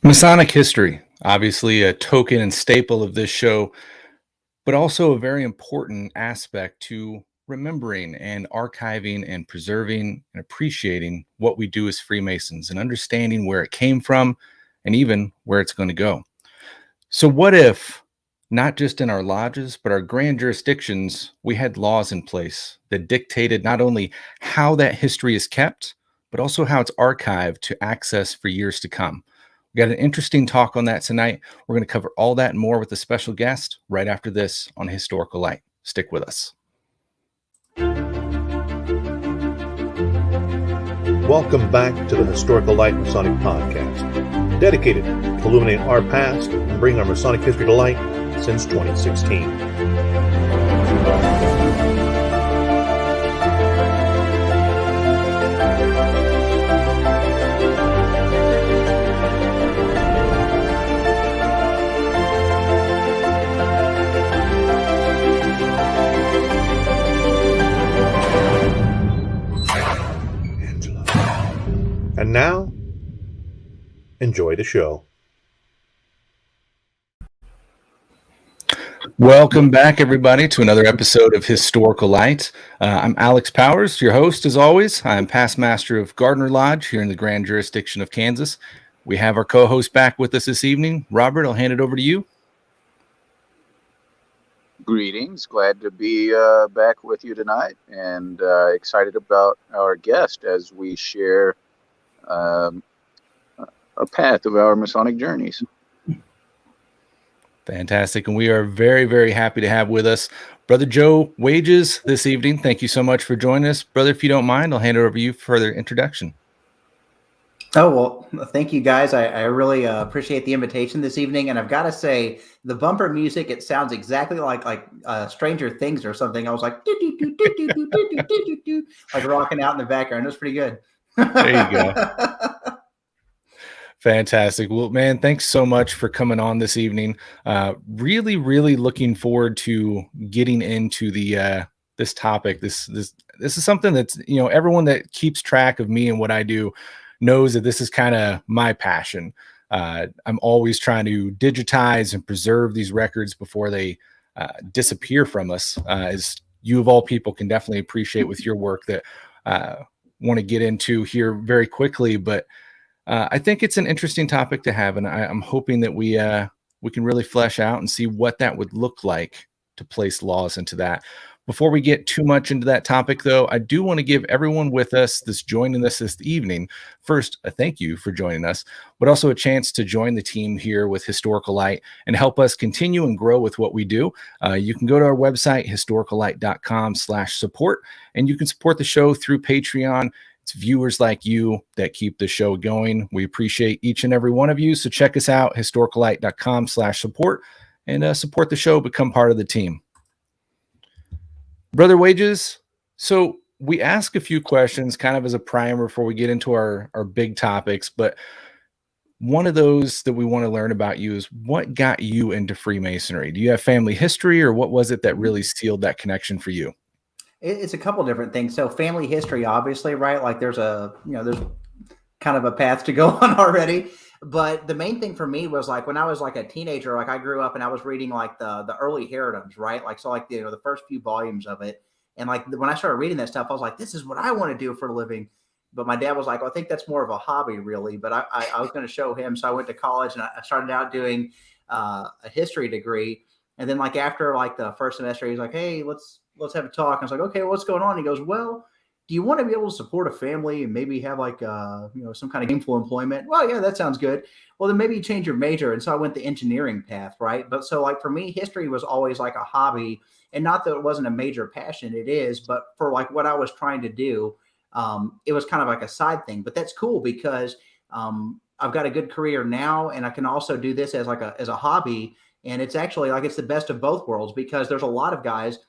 Masonic history, obviously a token and staple of this show, but also a very important aspect to remembering and archiving and preserving and appreciating what we do as Freemasons and understanding where it came from and even where it's going to go. So what if, not just in our lodges, but our grand jurisdictions, we had laws in place that dictated not only how that history is kept, but also how it's archived to access for years to come? We got an interesting talk on that tonight. We're going to cover all that and more with a special guest right after this on Historical Light. Stick with us. Welcome back to the Historical Light Masonic Podcast, dedicated to illuminating our past and bringing our Masonic history to light since 2016. And now, enjoy the show. Welcome back, everybody, to another episode of Historical Light. I'm Alex Powers, your host, as always. I'm past master of Gardner Lodge here in the Grand Jurisdiction of Kansas. We have our co-host back with us this evening. Robert, I'll hand it over to you. Greetings. Glad to be back with you tonight, and excited about our guest as we share a path of our Masonic journeys. Fantastic. And we are very, very happy to have with us Brother Joe Wages this evening. Thank you so much for joining us. Brother, if you don't mind, I'll hand it over to you for further introduction. Oh, well, thank you, guys. I really appreciate the invitation this evening. And I've got to say, the bumper music, it sounds exactly like Stranger Things or something. I was like, like rocking out in the background. It was pretty good. There you go. Fantastic. Well, man, thanks so much for coming on this evening. Really, really looking forward to getting into the this topic. This is something that's, everyone that keeps track of me and what I do knows that this is kind of my passion. I'm always trying to digitize and preserve these records before they disappear from us, as you of all people can definitely appreciate with your work that want to get into here very quickly. But I think it's an interesting topic to have, and I'm hoping that we can really flesh out and see what that would look like to place laws into that. Before we get too much into that topic, though, I do want to give everyone with us that's joining us this evening, first, a thank you for joining us, but also a chance to join the team here with Historical Light and help us continue and grow with what we do. You can go to our website, historicallight.com/support, and you can support the show through Patreon. It's viewers like you that keep the show going. We appreciate each and every one of you. So check us out, historicallight.com/support, and support the show, become part of the team. Brother Wages, so we ask a few questions kind of as a primer before we get into our big topics, but one of those that we want to learn about you is what got you into Freemasonry? Do you have family history, or what was it that really sealed that connection for you? It's a couple different things. So family history, obviously, right? Like there's there's kind of a path to go on already. But the main thing for me was like when I was like a teenager, like I grew up and I was reading like the early Heretics, right? Like, so like, the first few volumes of it. And like when I started reading that stuff, I was like, this is what I want to do for a living. But my dad was like, well, I think that's more of a hobby, really. But I was going to show him. So I went to college and I started out doing a history degree. And then like after like the first semester, he was like, hey, let's have a talk. I was like, okay, what's going on? He goes, well, do you want to be able to support a family and maybe have like, some kind of gainful employment? Well, yeah, that sounds good. Well, then maybe you change your major. And so I went the engineering path, right? But so like for me, history was always like a hobby, and not that it wasn't a major passion, it is, but for like what I was trying to do, it was kind of like a side thing. But that's cool because I've got a good career now, and I can also do this as a hobby. And it's actually like it's the best of both worlds, because there's a lot of guys,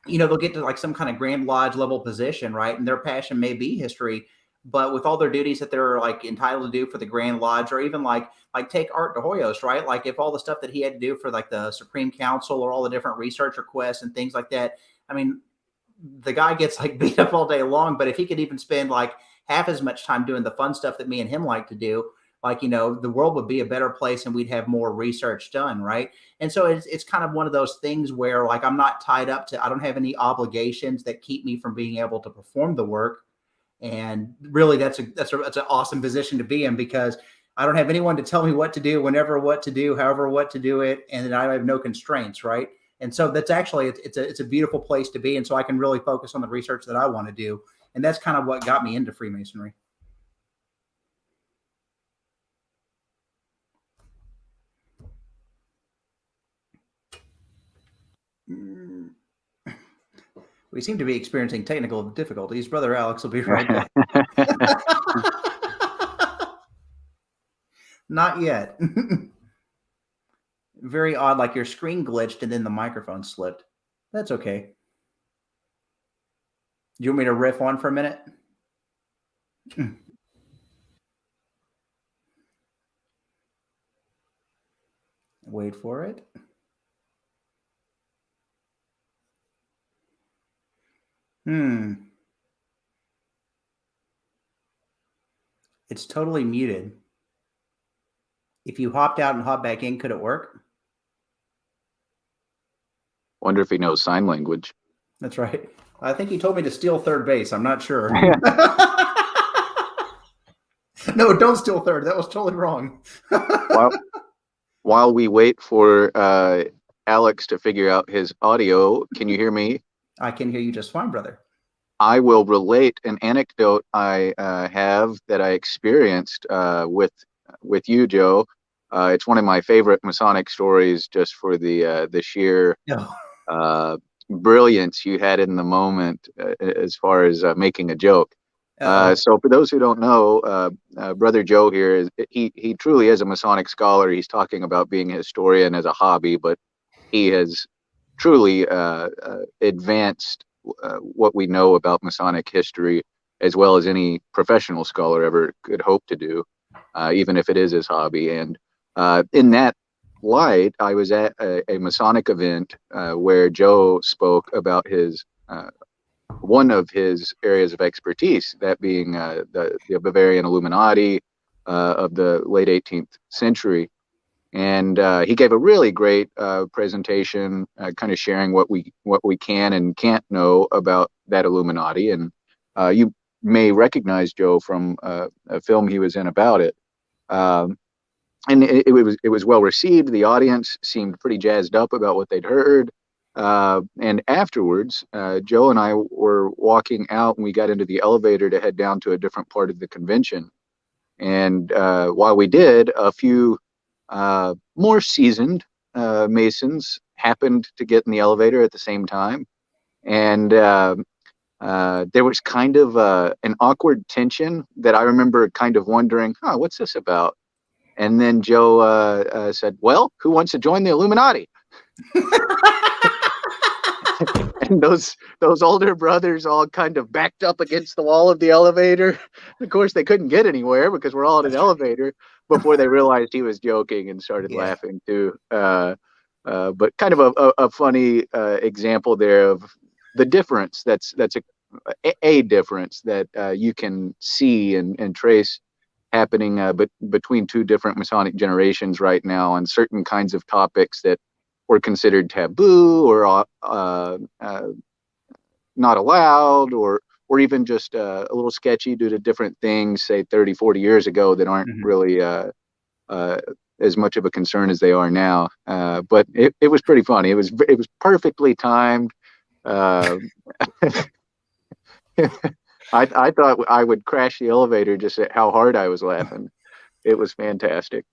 they'll get to like some kind of Grand Lodge level position, right? And their passion may be history, but with all their duties that they're like entitled to do for the Grand Lodge, or even like take Art de Hoyos, right? Like if all the stuff that he had to do for like the Supreme Council or all the different research requests and things like that. I mean, the guy gets like beat up all day long, but if he could even spend like half as much time doing the fun stuff that me and him like to do, like, the world would be a better place and we'd have more research done. Right. And so it's kind of one of those things where like, I'm not tied up to, I don't have any obligations that keep me from being able to perform the work. And really that's an awesome position to be in, because I don't have anyone to tell me what to do, whenever, what to do, however, what to do it. And then I have no constraints. Right. And so that's actually, it's a beautiful place to be. And so I can really focus on the research that I want to do. And that's kind of what got me into Freemasonry. We seem to be experiencing technical difficulties. Brother Alex will be right back. Not yet. Very odd, like your screen glitched and then the microphone slipped. That's okay. Do you want me to riff on for a minute? Wait for it. It's totally muted. If you hopped out and hopped back in, could it work? Wonder if he knows sign language. That's right. I think he told me to steal third base. I'm not sure. No, don't steal third. That was totally wrong. While we wait for Alex to figure out his audio, can you hear me? I can hear you just fine, brother. I will relate an anecdote I have that I experienced with you, Joe. It's one of my favorite Masonic stories, just for the sheer brilliance you had in the moment as far as making a joke. So for those who don't know, Brother Joe here, he truly is a Masonic scholar. He's talking about being a historian as a hobby, but he has truly advanced what we know about Masonic history, as well as any professional scholar ever could hope to do, even if it is his hobby. And in that light, I was at a Masonic event where Joe spoke about his one of his areas of expertise, that being the Bavarian Illuminati of the late 18th century. And he gave a really great presentation, kind of sharing what we can and can't know about that Illuminati. And you may recognize Joe from a film he was in about it. And it was well received. The audience seemed pretty jazzed up about what they'd heard. And afterwards, Joe and I were walking out, and we got into the elevator to head down to a different part of the convention. And while we did, a few more seasoned Masons happened to get in the elevator at the same time. And there was kind of an awkward tension that I remember kind of wondering, what's this about? And then Joe said, well, who wants to join the Illuminati? And those older brothers all kind of backed up against the wall of the elevator. Of course, they couldn't get anywhere because we're all in an elevator before they realized he was joking and started laughing too. But kind of a funny example there of the difference. That's a difference that you can see and trace happening between two different Masonic generations right now on certain kinds of topics that were considered taboo or not allowed, or even just a little sketchy due to different things, say 30, 40 years ago, that aren't really as much of a concern as they are now. But it was pretty funny. It was perfectly timed. I thought I would crash the elevator just at how hard I was laughing. It was fantastic.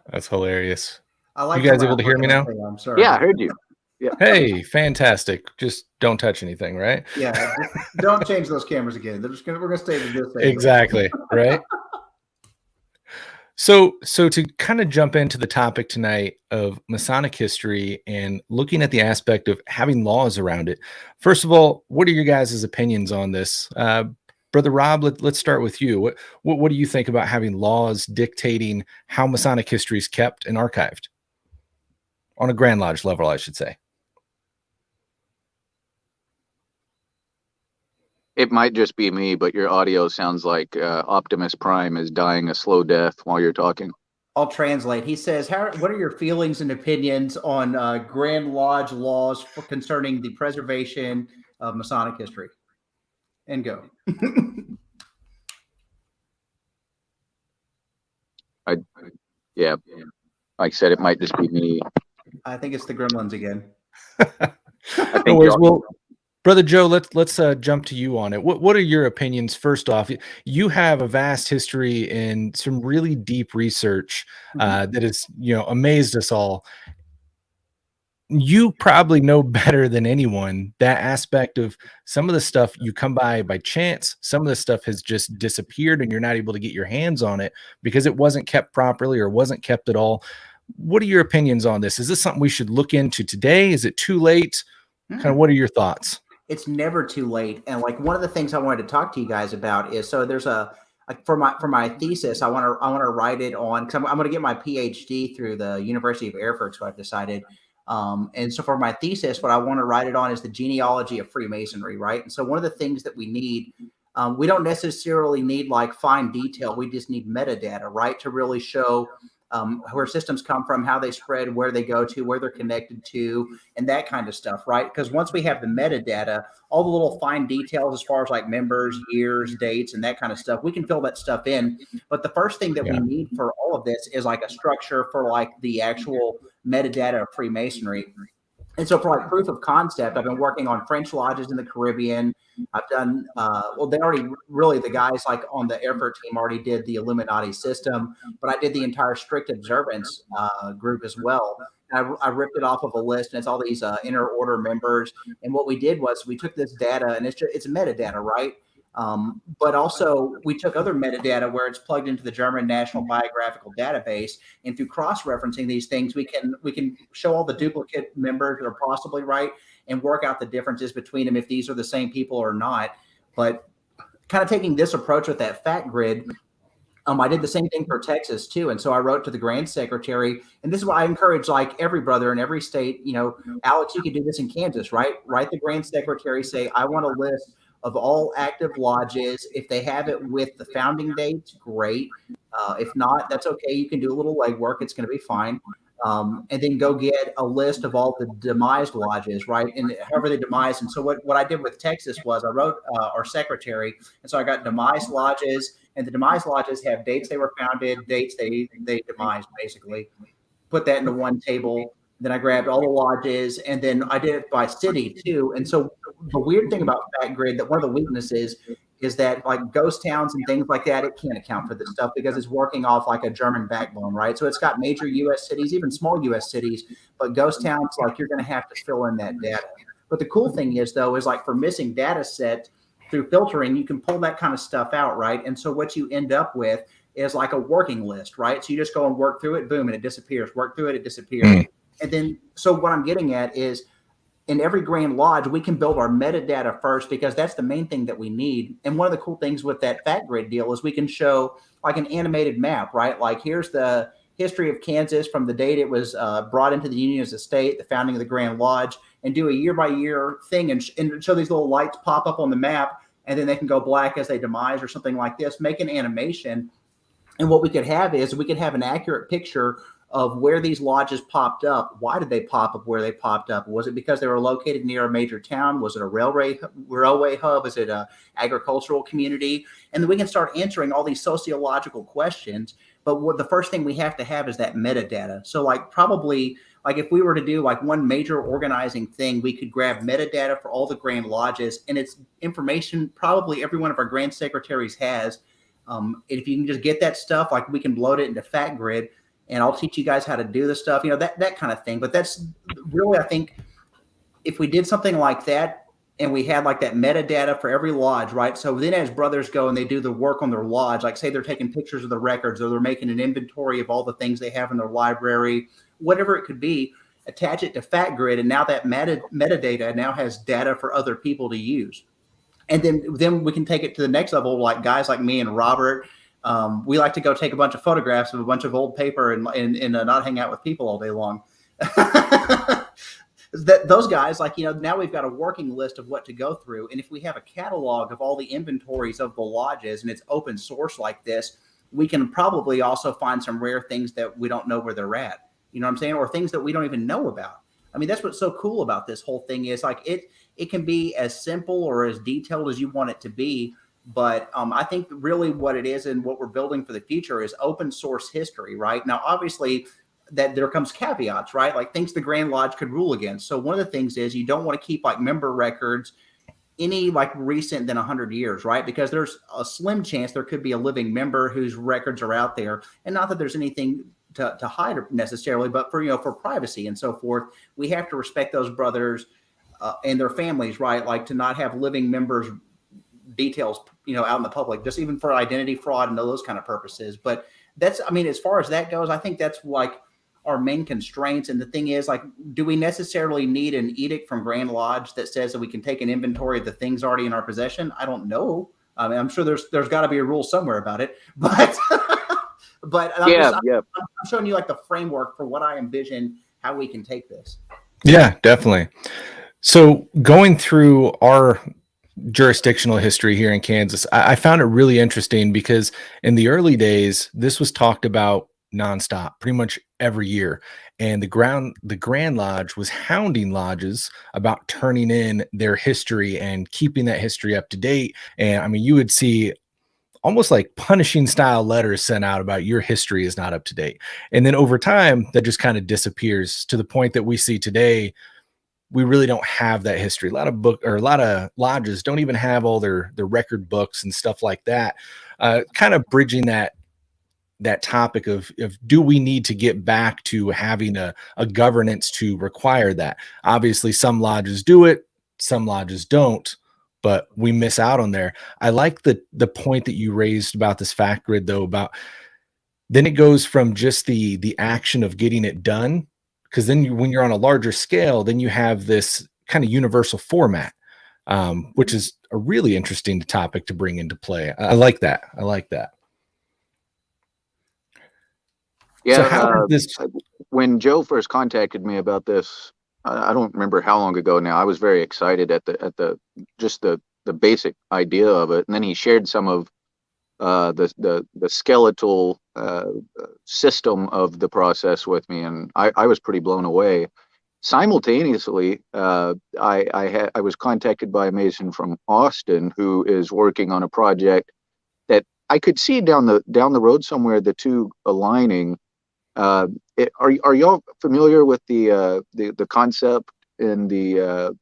That's hilarious. I like you guys able to hear me now? I'm sorry. Yeah, I heard you. Yeah. Hey, fantastic. Just don't touch anything, right? Yeah. Don't change those cameras again. We're gonna stay with this thing. Exactly. Right. So to kind of jump into the topic tonight of Masonic history and looking at the aspect of having laws around it. First of all, what are your guys' opinions on this? Brother Rob, let's start with you. What do you think about having laws dictating how Masonic history is kept and archived? On a Grand Lodge level, I should say. It might just be me, but your audio sounds like Optimus Prime is dying a slow death while you're talking. I'll translate. He says, what are your feelings and opinions on Grand Lodge laws concerning the preservation of Masonic history? And go. Yeah. Like I said, it might just be me. I think it's the gremlins again. No worries. Well, Brother Joe, let's jump to you on it. What are your opinions? First off, you have a vast history and some really deep research that has amazed us all. You probably know better than anyone that aspect of some of the stuff you come by chance. Some of the stuff has just disappeared and you're not able to get your hands on it because it wasn't kept properly or wasn't kept at all. What are your opinions on this? Is this something we should look into today? Is it too late? Kind of what are your thoughts? It's never too late. And like one of the things I wanted to talk to you guys about is, so there's for my thesis, I want to write it on, because I'm going to get my PhD through the University of Erfurt, so I've decided. And so for my thesis, what I want to write it on is the genealogy of Freemasonry, right? And so one of the things that we need, we don't necessarily need like fine detail. We just need metadata, right? To really show where systems come from, how they spread, where they go to, where they're connected to, and that kind of stuff, right? Because once we have the metadata, all the little fine details as far as like members, years, dates, and that kind of stuff, we can fill that stuff in. But the first thing that we need for all of this is like a structure for like the actual metadata of Freemasonry. And so for like proof of concept, I've been working on French lodges in the Caribbean. I've done, they already, really the guys like on the Erfurt team already did the Illuminati system, but I did the entire strict observance group as well. And I ripped it off of a list, and it's all these inner order members. And what we did was we took this data, and it's metadata, right? But also we took other metadata where it's plugged into the German National Biographical Database, and through cross-referencing these things, we can show all the duplicate members that are possibly right and work out the differences between them if these are the same people or not. But kind of taking this approach with that fact grid, I did the same thing for Texas too. And so I wrote to the Grand Secretary, and this is what I encourage like every brother in every state, Alex, you could do this in Kansas, right? Write the Grand Secretary, say, I want a list of all active lodges. If they have it with the founding dates, great. If not, that's okay. You can do a little legwork. It's going to be fine. And then go get a list of all the demised lodges, right? And however they demised. And so what I did with Texas was I wrote our secretary. And so I got demised lodges, and the demised lodges have dates they were founded, dates they demised, basically. Put that into one table. Then I grabbed all the lodges, and then I did it by city too. And so the weird thing about Fat Grid, that one of the weaknesses is that like ghost towns and things like that, it can't account for this stuff because it's working off like a German backbone, right? So it's got major U.S. cities, even small U.S. cities, but ghost towns, like you're going to have to fill in that data. But the cool thing is though, is like for missing data set through filtering, you can pull that kind of stuff out, right? And so what you end up with is like a working list, right? So you just go and work through it, boom, and it disappears. Work through it, it disappears. And then, so what I'm getting at is in every Grand Lodge, we can build our metadata first because that's the main thing that we need. And one of the cool things with that Fat Grid deal is we can show like an animated map, right? Like here's the history of Kansas from the date it was brought into the Union as a state, the founding of the Grand Lodge, and do a year by year thing and show these little lights pop up on the map, and then they can go black as they demise or something like this, make an animation. And what we could have is we could have an accurate picture of where these lodges popped up. Why did they pop up where they popped up? Was it because they were located near a major town? Was it a railway hub? Is it a agricultural community? And then we can start answering all these sociological questions. But what the first thing we have to have is that metadata. So like probably like if we were to do like one major organizing thing, we could grab metadata for all the Grand Lodges, and it's information probably every one of our Grand Secretaries has. If you can just get that stuff, like we can load it into Fat Grid, and I'll teach you guys how to do the stuff, that kind of thing. But that's really, I think, if we did something like that and we had like that metadata for every lodge, right? So then as brothers go and they do the work on their lodge, like say they're taking pictures of the records or they're making an inventory of all the things they have in their library, whatever it could be, attach it to Fat Grid. And now that metadata now has data for other people to use. And then we can take it to the next level, like guys like me and Robert. We like to go take a bunch of photographs of a bunch of old paper and not hang out with people all day long. Those guys, like, now we've got a working list of what to go through. And if we have a catalog of all the inventories of the lodges and it's open source like this, we can probably also find some rare things that we don't know where they're at. You know what I'm saying? Or things that we don't even know about. I mean, that's what's so cool about this whole thing is like it can be as simple or as detailed as you want it to be. But I think really what it is and what we're building for the future is open source history, right? Now, obviously, that there comes caveats, right? Like things the Grand Lodge could rule against. So one of the things is you don't want to keep like member records any like recent than 100 years, right? Because there's a slim chance there could be a living member whose records are out there. And not that there's anything to hide necessarily, but for privacy and so forth, we have to respect those brothers and their families, right? Like to not have living members details, out in the public, just even for identity fraud and those kind of purposes. But that's, I mean, as far as that goes, I think that's like our main constraints. And the thing is, like, do we necessarily need an edict from Grand Lodge that says that we can take an inventory of the things already in our possession? I don't know. I mean, I'm sure there's got to be a rule somewhere about it, but I'm showing you like the framework for what I envision how we can take this. Yeah, definitely. So going through our jurisdictional history here in Kansas, I found it really interesting because in the early days, this was talked about nonstop, pretty much every year. And the Grand Lodge was hounding lodges about turning in their history and keeping that history up to date. And I mean, you would see almost like punishing style letters sent out about your history is not up to date. And then over time, that just kind of disappears to the point that we see today. We really don't have that history. A lot of lodges don't even have all their record books and stuff like that. Kind of bridging that topic of do we need to get back to having a governance to require that? Obviously, some lodges do it, some lodges don't, but we miss out on there. I like the point that you raised about this Fat Grid, though, about then it goes from just the action of getting it done. Because then when you're on a larger scale, then you have this kind of universal format, which is a really interesting topic to bring into play. I like that. Yeah. So when Joe first contacted me about this, I don't remember how long ago now. I was very excited at the basic idea of it, and then he shared some of the skeletal system of the process with me, and I was pretty blown away. Simultaneously, I was contacted by a Mason from Austin who is working on a project that I could see down the road somewhere, the two aligning. are y'all familiar with the concept in the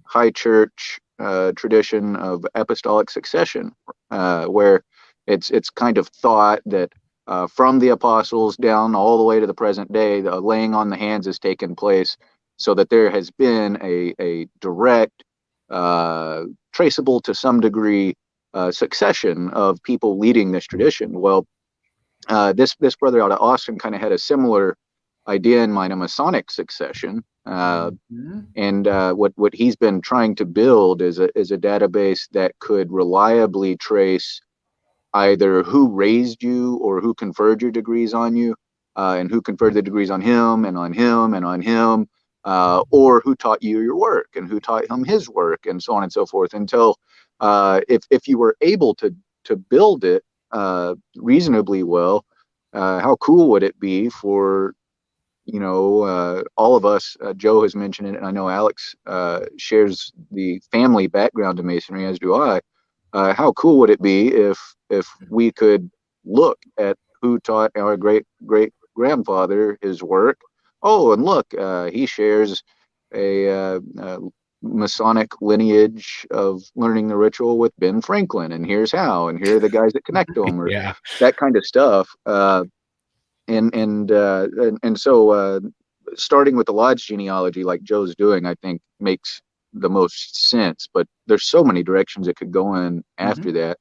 high church tradition of apostolic succession, where it's kind of thought that from the apostles down all the way to the present day, the laying on the hands has taken place, so that there has been a direct, traceable to some degree, succession of people leading this tradition. Well, this brother out of Austin kind of had a similar idea in mind, a Masonic succession. And what he's been trying to build is a database that could reliably trace either who raised you or who conferred your degrees on you, and who conferred the degrees on him and on him and on him, or who taught you your work and who taught him his work, and so on and so forth, until if you were able to build it reasonably well, how cool would it be for all of us? Joe has mentioned it, and I know Alex shares the family background to Masonry, as do I. How cool would it be if we could look at who taught our great grandfather his work? Oh, and look, he shares a Masonic lineage of learning the ritual with Ben Franklin, and here's how, and here are the guys that connect them, or Yeah. that kind of stuff. And so starting with the lodge genealogy, like Joe's doing, I think makes the most sense. But there's so many directions it could go in after that.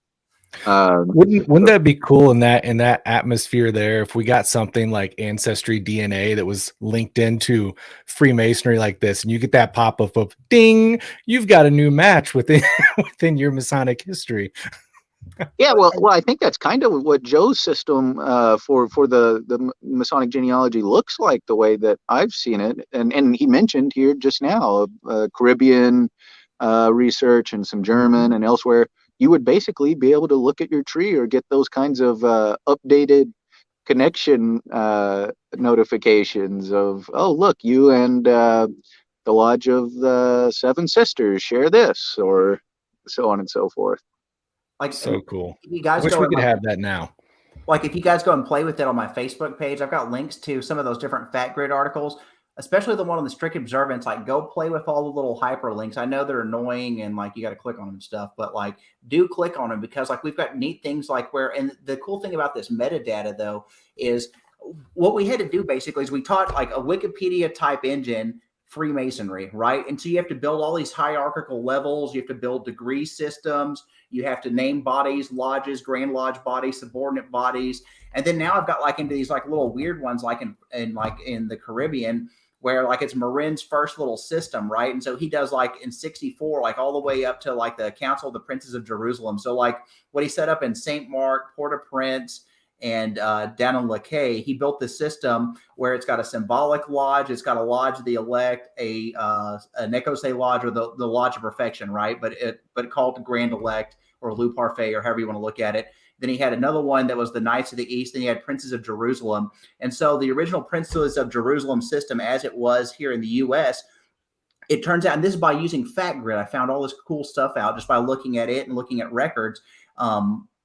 Wouldn't that be cool in that atmosphere there, if we got something like Ancestry DNA that was linked into Freemasonry like this, and you get that pop-up of ding, you've got a new match within your Masonic history. Yeah, well, I think that's kind of what Joe's system for the Masonic genealogy looks like, the way that I've seen it, and he mentioned here just now Caribbean research and some German and elsewhere. You would basically be able to look at your tree or get those kinds of updated connection notifications of, oh, look, you and the Lodge of the Seven Sisters share this, or so on and so forth. Like, so cool. You guys wish we could have that now. Like, if you guys go and play with it on my Facebook page, I've got links to some of those different Fat Grid articles, especially the one on the strict observance. Like, go play with all the little hyperlinks. I know they're annoying and like you got to click on them and stuff, but like, do click on them, because like we've got neat things like where, and the cool thing about this metadata though is what we had to do basically is we taught like a Wikipedia type engine Freemasonry, right? And so you have to build all these hierarchical levels. You have to build degree systems. You have to name bodies, lodges, Grand Lodge bodies, subordinate bodies. And then now I've got like into these like little weird ones, like in the Caribbean, where like it's Marin's first little system, right? And so he does like in 64, like all the way up to like the Council of the Princes of Jerusalem. So like what he set up in St. Mark, Port-au-Prince, and down in Laquais, he built this system where it's got a symbolic lodge, it's got a lodge of the elect, an Ecosse lodge, or the lodge of perfection, right? But called the Grand Elect or Loup Parfait, or however you want to look at it. Then he had another one that was the Knights of the East. Then he had Princes of Jerusalem. And so the original Princes of Jerusalem system, as it was here in the U.S., it turns out, and this is by using Fat Grid, I found all this cool stuff out just by looking at it and looking at records,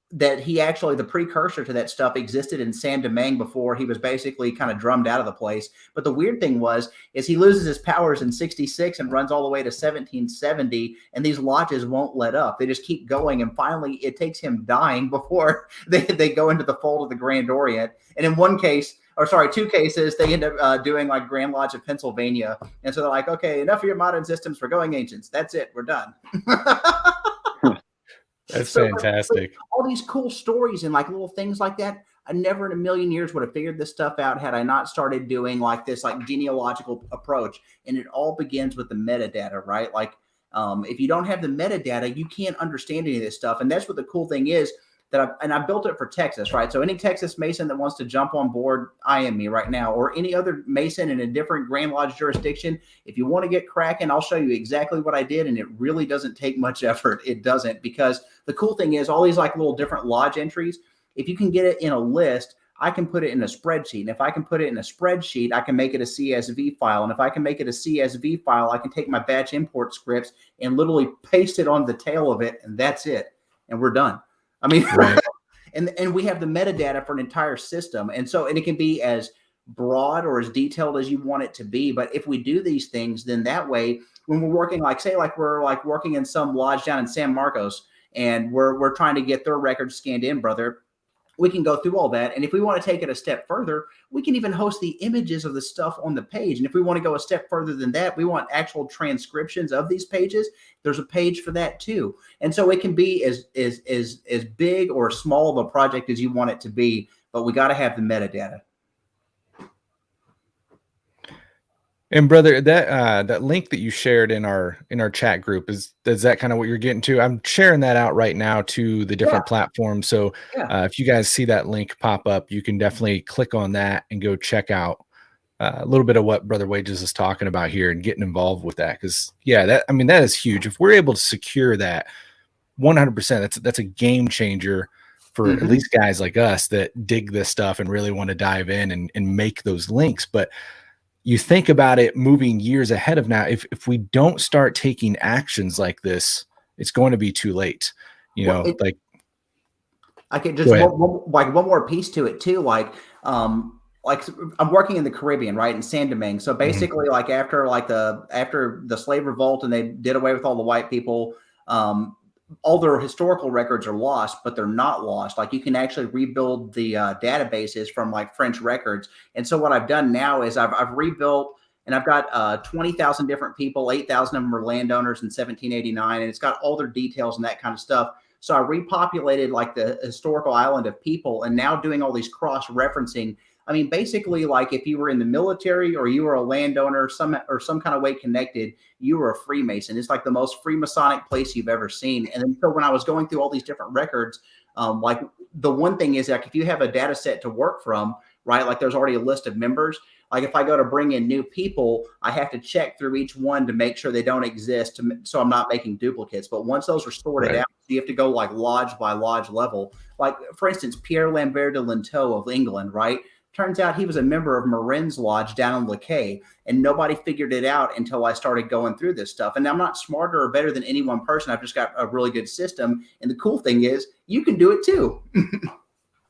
that he actually, the precursor to that stuff existed in Saint-Domingue before he was basically kind of drummed out of the place. But the weird thing is he loses his powers in 66 and runs all the way to 1770, and these lodges won't let up. They just keep going, and finally it takes him dying before they go into the fold of the Grand Orient. And in two cases, they end up doing like Grand Lodge of Pennsylvania. And so they're like, okay, enough of your modern systems. We're going ancients. That's it. We're done. That's fantastic. All these cool stories and like little things like that. I never in a million years would have figured this stuff out had I not started doing like this like genealogical approach. And it all begins with the metadata, right? Like if you don't have the metadata, you can't understand any of this stuff. And that's what the cool thing is, that I built it for Texas, right? So any Texas Mason that wants to jump on board, IM me right now, or any other Mason in a different Grand Lodge jurisdiction, if you want to get cracking, I'll show you exactly what I did. And it really doesn't take much effort. It doesn't, because the cool thing is all these like little different lodge entries, if you can get it in a list, I can put it in a spreadsheet. And if I can put it in a spreadsheet, I can make it a CSV file. And if I can make it a CSV file, I can take my batch import scripts and literally paste it on the tail of it. And that's it. And we're done. I mean, right. and we have the metadata for an entire system. And it can be as broad or as detailed as you want it to be. But if we do these things, then that way, when we're working, like say, like we're like working in some lodge down in San Marcos, and we're trying to get their records scanned in, brother, we can go through all that. And if we want to take it a step further, we can even host the images of the stuff on the page. And if we want to go a step further than that, we want actual transcriptions of these pages. There's a page for that too. And so it can be as big or small of a project as you want it to be, but we got to have the metadata. And brother, that link that you shared in our chat group, is that kind of what you're getting to? I'm sharing that out right now to the different platforms. So if you guys see that link pop up, you can definitely click on that and go check out a little bit of what Brother Wages is talking about here and getting involved with that. Because that is huge. If we're able to secure that 100%, that's a game changer for at least guys like us that dig this stuff and really want to dive in and make those links. But you think about it moving years ahead of now, if we don't start taking actions like this, it's going to be too late. I can just one more piece to it too. Like I'm working in the Caribbean, right, in San Domingue. So basically, like after the slave revolt and they did away with all the white people, all their historical records are lost, but they're not lost. Like you can actually rebuild the databases from like French records. And so what I've done now is I've rebuilt, and I've got 20,000 different people, 8,000 of them are landowners in 1789, and it's got all their details and that kind of stuff. So I repopulated like the historical island of people, and now doing all these cross-referencing. I mean, basically, like if you were in the military or you were a landowner, some kind of way connected, you were a Freemason. It's like the most Freemasonic place you've ever seen. And then so when I was going through all these different records, like the one thing is like if you have a data set to work from, right? Like there's already a list of members. Like if I go to bring in new people, I have to check through each one to make sure they don't exist, so I'm not making duplicates. But once those are sorted out, you have to go like lodge by lodge level. Like for instance, Pierre Lambert de Lintot of England, right? Turns out he was a member of Marin's Lodge down in Lakay, and nobody figured it out until I started going through this stuff. And I'm not smarter or better than any one person. I've just got a really good system. And the cool thing is you can do it too.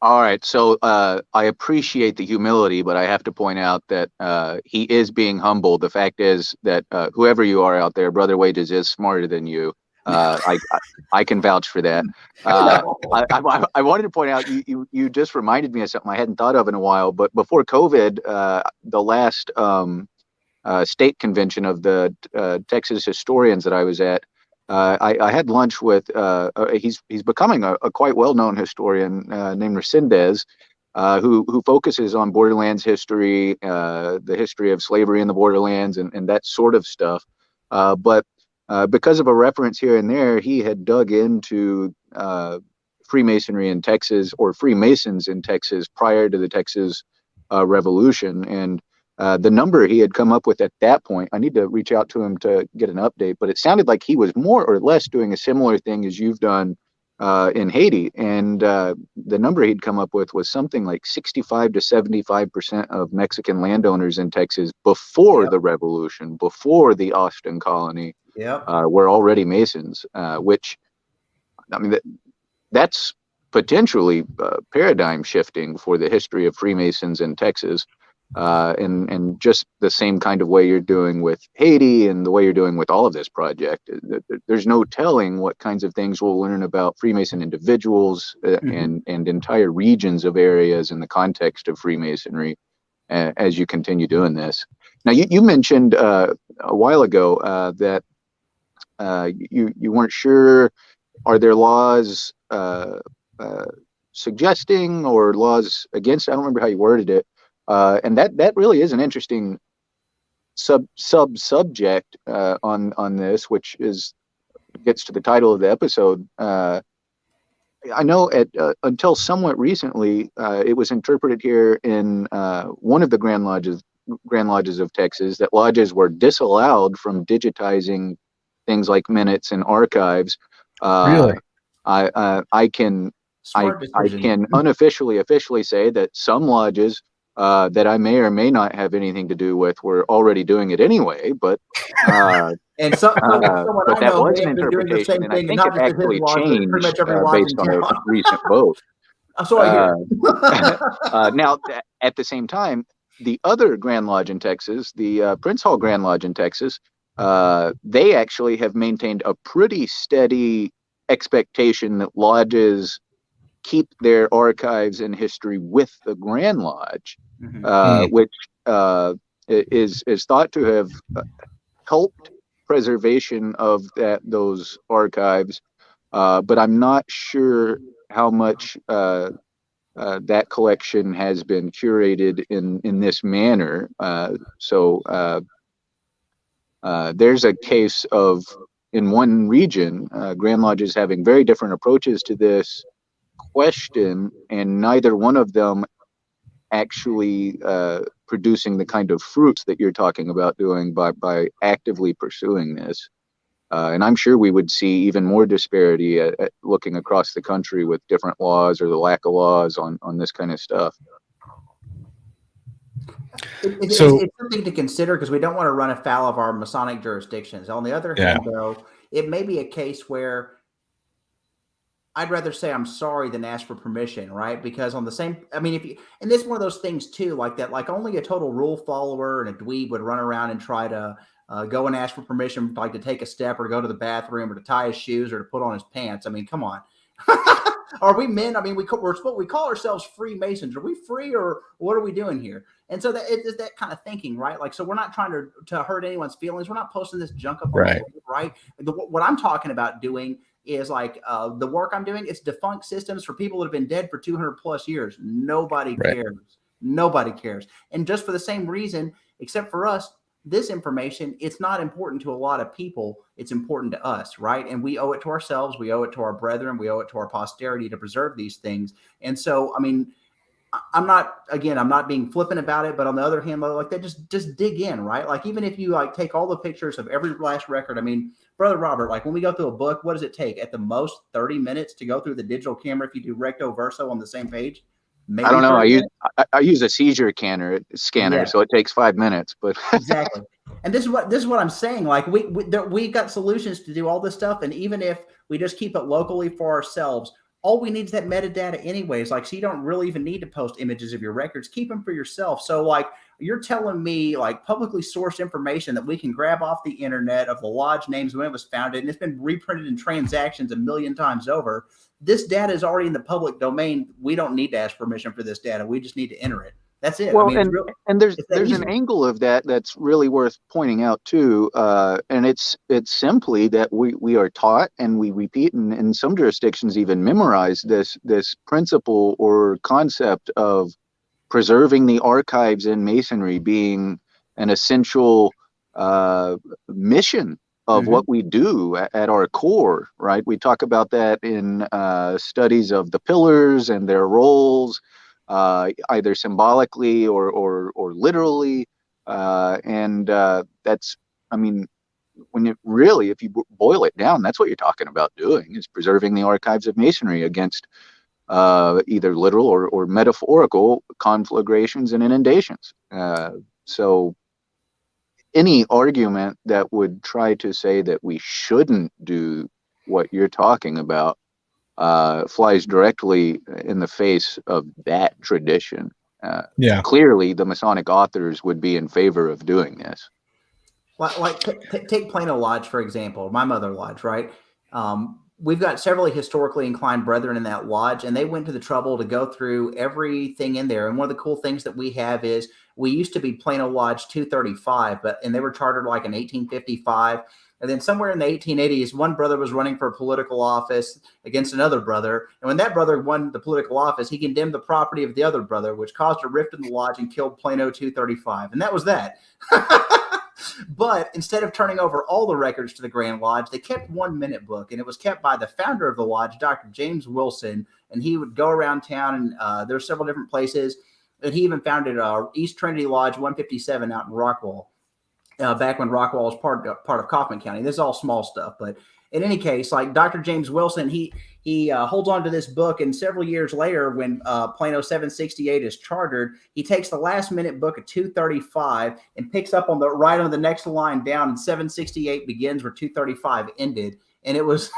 All right. So I appreciate the humility, but I have to point out that he is being humble. The fact is that whoever you are out there, Brother Wages is smarter than you. I can vouch for that. I wanted to point out, you just reminded me of something I hadn't thought of in a while, but before COVID, the last state convention of the Texas historians that I was at, I had lunch with, he's becoming a quite well-known historian named Resendez, who focuses on Borderlands history, the history of slavery in the Borderlands and that sort of stuff. But because of a reference here and there, he had dug into Freemasonry in Texas, or Freemasons in Texas, prior to the Texas Revolution. And the number he had come up with at that point, I need to reach out to him to get an update, but it sounded like he was more or less doing a similar thing as you've done in Haiti. And the number he'd come up with was something like 65 to 75% of Mexican landowners in Texas before the revolution, before the Austin colony, were already Masons, which, I mean, that's potentially paradigm shifting for the history of Freemasons in Texas, and just the same kind of way you're doing with Haiti and the way you're doing with all of this project. There's no telling what kinds of things we'll learn about Freemason individuals and entire regions of areas in the context of Freemasonry as you continue doing this. Now, you mentioned a while ago that you weren't sure, are there laws suggesting or laws against? I don't remember how you worded it. And that really is an interesting subject on this, which gets to the title of the episode. I know until somewhat recently, it was interpreted here in one of the Grand Lodges of Texas that lodges were disallowed from digitizing things like minutes and archives. Really? I can officially say that some lodges that I may or may not have anything to do with were already doing it anyway, but and someone but that was an interpretation, and I think it actually changed based on a recent vote. That's all I hear. Now, at the same time, the other Grand Lodge in Texas, the Prince Hall Grand Lodge in Texas, they actually have maintained a pretty steady expectation that lodges keep their archives and history with the Grand Lodge, which is thought to have helped preservation of those archives, but I'm not sure how much that collection has been curated in this manner. So there's a case of, in one region, Grand Lodges having very different approaches to this question, and neither one of them actually producing the kind of fruits that you're talking about doing by actively pursuing this. And I'm sure we would see even more disparity at looking across the country with different laws or the lack of laws on this kind of stuff. It's something to consider, because we don't want to run afoul of our Masonic jurisdictions. On the other hand, though, it may be a case where I'd rather say I'm sorry than ask for permission, right? Because on the same, I mean, and this is one of those things too, like that, like only a total rule follower and a dweeb would run around and try to go and ask for permission, like to take a step or to go to the bathroom or to tie his shoes or to put on his pants. I mean, come on. Are we men? I mean, we call ourselves Freemasons. Are we free, or what are we doing here? And so that it's that kind of thinking, right? Like, so we're not trying to hurt anyone's feelings. We're not posting this junk up on the board, right? What I'm talking about doing is like the work I'm doing. It's defunct systems for people that have been dead for 200 plus years. Nobody cares. Nobody cares. And just for the same reason, except for us, this information, it's not important to a lot of people. It's important to us, right? And we owe it to ourselves. We owe it to our brethren. We owe it to our posterity to preserve these things. And so, I mean, I'm not being flippant about it, but on the other hand, like that, just dig in, right? Like, even if you like take all the pictures of every last record, I mean, Brother Robert, like when we go through a book, what does it take? At the most 30 minutes to go through the digital camera if you do recto verso on the same page? Maybe I don't know. I use a seizure scanner, so it takes 5 minutes. But exactly. And this is what I'm saying. Like we got solutions to do all this stuff, and even if we just keep it locally for ourselves, all we need is that metadata anyways. Like, so you don't really even need to post images of your records. Keep them for yourself. So like, you're telling me like publicly sourced information that we can grab off the internet of the lodge names when it was founded, and it's been reprinted in transactions 1 million times over. This data is already in the public domain. We don't need to ask permission for this data. We just need to enter it. That's it. Well, I mean, and there's an angle of that's really worth pointing out too, and it's simply that we are taught and we repeat, and in some jurisdictions even memorize this principle or concept of preserving the archives in Masonry being an essential mission of what we do at our core, right? We talk about that in studies of the pillars and their roles, either symbolically or literally, and that's, I mean, if you boil it down, that's what you're talking about doing, is preserving the archives of Masonry against either literal or metaphorical conflagrations and inundations. So any argument that would try to say that we shouldn't do what you're talking about flies directly in the face of that tradition. Clearly, the Masonic authors would be in favor of doing this. Like take Plano Lodge, for example, my mother lodge, right? We've got several historically inclined brethren in that lodge, and they went to the trouble to go through everything in there. And one of the cool things that we have is we used to be Plano Lodge 235, and they were chartered like in 1855. And then somewhere in the 1880s, one brother was running for political office against another brother. And when that brother won the political office, he condemned the property of the other brother, which caused a rift in the lodge and killed Plano 235. And that was that. But instead of turning over all the records to the Grand Lodge, they kept 1 minute book, and it was kept by the founder of the lodge, Dr. James Wilson. And he would go around town, and there's several different places. And he even founded East Trinity Lodge 157 out in Rockwall, back when Rockwall was part of Kaufman County. This is all small stuff, but in any case, like Dr. James Wilson, he holds on to this book, and several years later, when Plano 768 is chartered, he takes the last minute book of 235 and picks up on the next line down, and 768 begins where 235 ended. And it was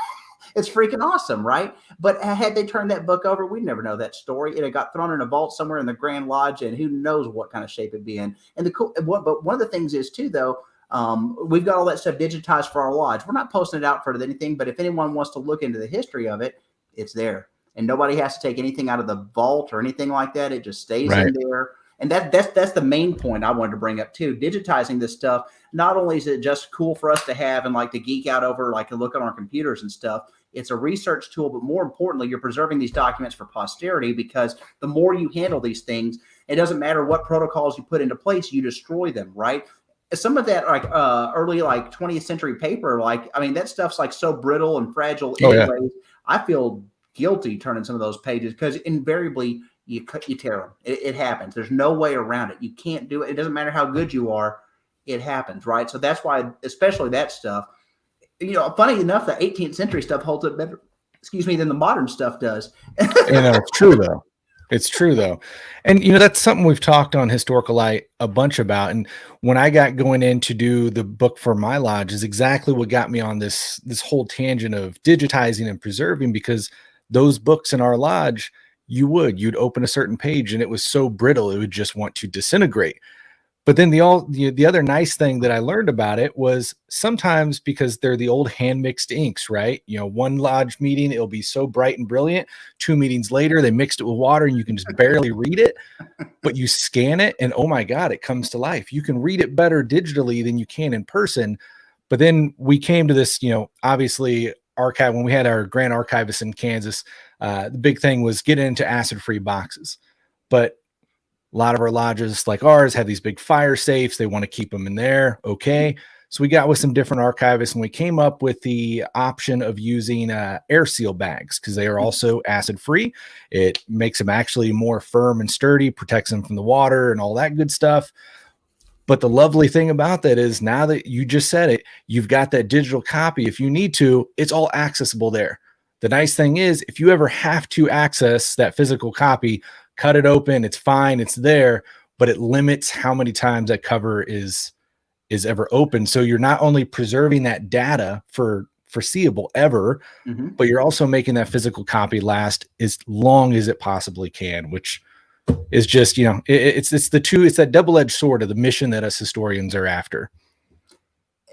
It's freaking awesome, right? But had they turned that book over, we'd never know that story. It had got thrown in a vault somewhere in the Grand Lodge, and who knows what kind of shape it'd be in. And but one of the things is too, though, we've got all that stuff digitized for our lodge. We're not posting it out for anything, but if anyone wants to look into the history of it, it's there. And nobody has to take anything out of the vault or anything like that. It just stays in there. And that's the main point I wanted to bring up too. Digitizing this stuff, not only is it just cool for us to have and like to geek out over, like to look on our computers and stuff, it's a research tool, but more importantly, you're preserving these documents for posterity, because the more you handle these things, it doesn't matter what protocols you put into place, you destroy them, right? Some of that like early like 20th century paper, like, I mean, that stuff's like so brittle and fragile anyways. I feel guilty turning some of those pages because invariably you tear them. It happens. There's no way around it. You can't do it. It doesn't matter how good you are. It happens, right? So that's why, especially that stuff, you know, funny enough, the 18th century stuff holds up better, than the modern stuff does. It's true though. It's true though. And you know, that's something we've talked on Historical Light a bunch about. And when I got going in to do the book for my lodge is exactly what got me on this whole tangent of digitizing and preserving, because those books in our lodge, you'd open a certain page and it was so brittle, it would just want to disintegrate. But then the other nice thing that I learned about it was sometimes, because they're the old hand mixed inks, right? You know, one lodge meeting, it'll be so bright and brilliant. 2 meetings later, they mixed it with water and you can just barely read it, but you scan it and oh my God, it comes to life. You can read it better digitally than you can in person. But then we came to this, you know, obviously archive, when we had our grand archivist in Kansas, the big thing was getting into acid-free boxes. But a lot of our lodges like ours have these big fire safes. They want to keep them in there. Okay. So we got with some different archivists and we came up with the option of using air seal bags, because they are also acid free. It makes them actually more firm and sturdy, protects them from the water and all that good stuff. But the lovely thing about that is, now that you just said it, you've got that digital copy. If you need to, it's all accessible there. The nice thing is, if you ever have to access that physical copy, cut it open, it's fine, it's there, but it limits how many times that cover is ever open. So you're not only preserving that data for foreseeable ever, but you're also making that physical copy last as long as it possibly can, which is just, you know, it's that double-edged sword of the mission that us historians are after.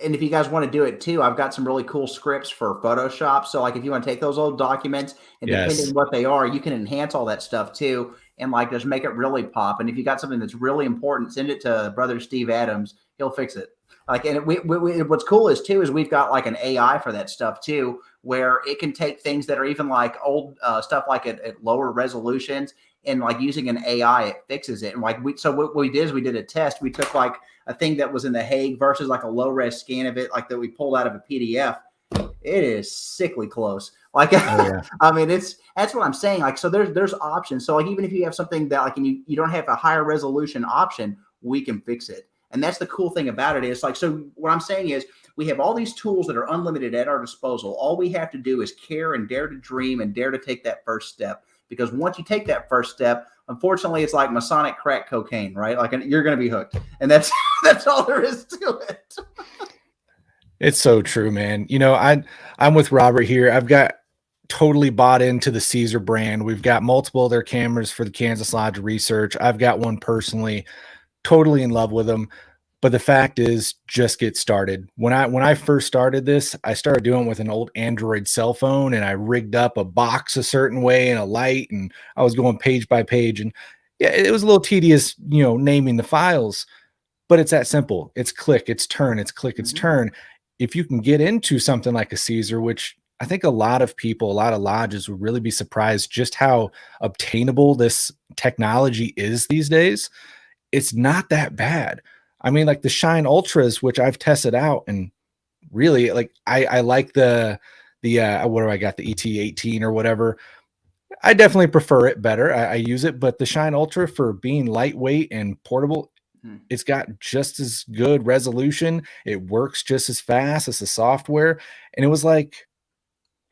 And if you guys want to do it too, I've got some really cool scripts for Photoshop. So like if you want to take those old documents and depending on what they are, you can enhance all that stuff too. And like just make it really pop. And if you got something that's really important, send it to brother Steve Adams. He'll fix it. Like, and what's cool is too, is we've got like an AI for that stuff too, where it can take things that are even like old stuff like at lower resolutions, and like using an AI, it fixes it. And like what we did is we did a test. We took like a thing that was in The Hague versus like a low res scan of it, like that we pulled out of a PDF. It is sickly close. Like, I mean, that's what I'm saying. Like, so there's options. So like, even if you have something that like, and you don't have a higher resolution option, we can fix it. And that's the cool thing about it is like, so what I'm saying is we have all these tools that are unlimited at our disposal. All we have to do is care and dare to dream and dare to take that first step. Because once you take that first step, unfortunately, it's like Masonic crack cocaine, right? Like you're going to be hooked. And that's all there is to it. It's so true, man. You know, I'm with Robert here. I've got totally bought into the Caesar brand. We've got multiple of their cameras for the Kansas Lodge research. I've got one personally, totally in love with them. But the fact is, just get started. When I first started this, I started doing it with an old Android cell phone, and I rigged up a box a certain way and a light, and I was going page by page. And yeah, it was a little tedious, you know, naming the files, but it's that simple. It's click, it's turn, it's click, it's turn. If you can get into something like a Caesar, which I think a lot of people, a lot of lodges would really be surprised just how obtainable this technology is these days. It's not that bad. I mean, like the Shine Ultras, which I've tested out, and really, like I like the what do I got, the ET18 or whatever. I definitely prefer it better. I use it, but the Shine Ultra, for being lightweight and portable, it's got just as good resolution. It works just as fast as the software, and it was like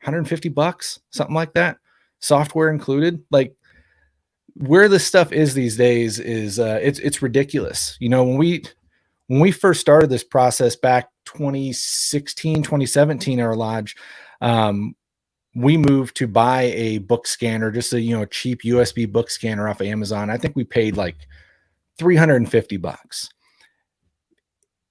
$150, something like that, software included. Like, where this stuff is these days is it's ridiculous. You know, when we first started this process back 2016, 2017, our lodge, we moved to buy a book scanner, just a cheap USB book scanner off of Amazon. I think we paid like $350.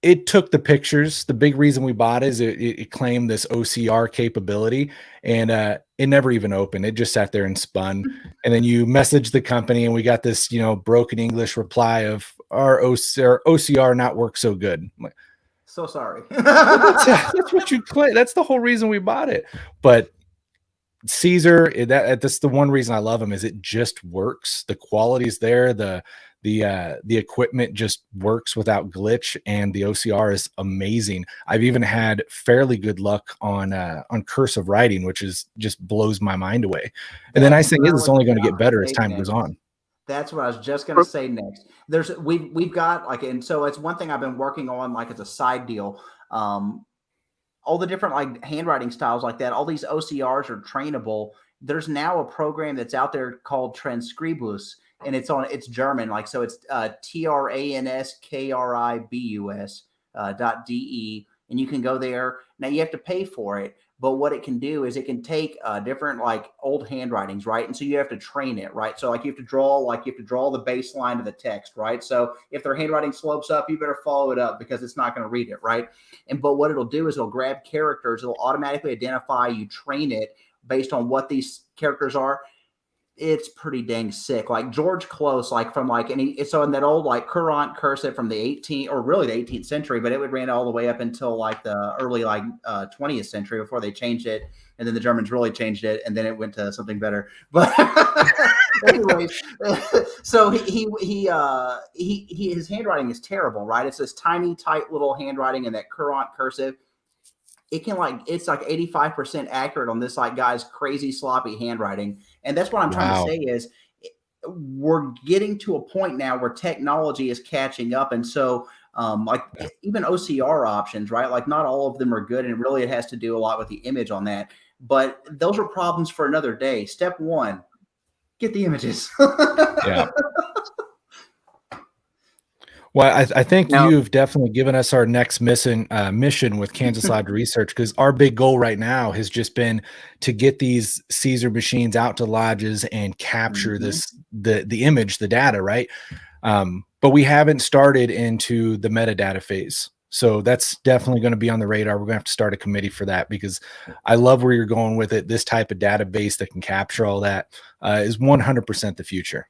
It took the pictures. The big reason we bought it is it claimed this OCR capability, and it never even opened. It just sat there and spun. And then you message the company, and we got this broken English reply of our OCR not work so good. I'm like, so sorry. that's what you claim. That's the whole reason we bought it. But Caesar, that's the one reason I love them, is it just works. The quality's there. The equipment just works without glitch, and the OCR is amazing. I've even had fairly good luck on cursive writing, which is just blows my mind away. And the nice thing is, it's only going to get better as time goes on. That's what I was just going to say next. We've got like, and so it's one thing I've been working on, like as a side deal. All the different like handwriting styles like that, all these OCRs are trainable. There's now a program that's out there called Transkribus, and it's German. Like, so it's transkribus.de, and you can go there. Now you have to pay for it, but what it can do is it can take different like old handwritings, right? And so you have to train it, right? So like you have to draw the baseline of the text, right? So if their handwriting slopes up, you better follow it up because it's not going to read it, right? But what it'll do is it'll grab characters, it'll automatically identify, you train it based on what these characters are. It's pretty dang sick. Like George Close, like from like, so in that old like Courant cursive from the 18th century, but it would ran all the way up until like the early like 20th century before they changed it, and then the Germans really changed it, and then it went to something better. But anyways, so his handwriting is terrible, right? It's this tiny, tight little handwriting in that Courant cursive. It's like 85% accurate on this like guy's crazy sloppy handwriting. And that's what I'm trying to say is we're getting to a point now where technology is catching up. And so even OCR options, right? Like not all of them are good. And really it has to do a lot with the image on that. But those are problems for another day. Step one, get the images. Yeah. Well, I think you've definitely given us our next mission with Kansas Lodge Research, because our big goal right now has just been to get these Caesar machines out to lodges and capture the image, the data, right? But we haven't started into the metadata phase. So that's definitely going to be on the radar. We're going to have to start a committee for that, because I love where you're going with it. This type of database that can capture all that is 100% the future.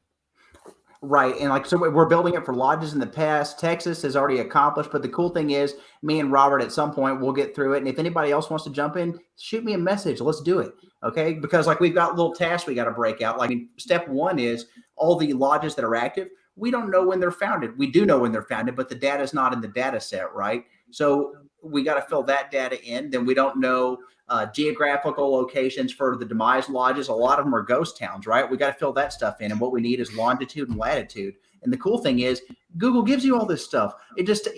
Right. And like, so we're building it for lodges in the past. Texas has already accomplished. But the cool thing is, me and Robert at some point we'll get through it. And if anybody else wants to jump in, shoot me a message. Let's do it. Okay. Because like we've got little tasks we got to break out. Like step one is all the lodges that are active. We don't know when they're founded. We do know when they're founded, but the data is not in the data set. Right. So we got to fill that data in. Then we don't know geographical locations for the demise lodges. A lot of them are ghost towns, right? We got to fill that stuff in. And what we need is longitude and latitude. And the cool thing is Google gives you all this stuff.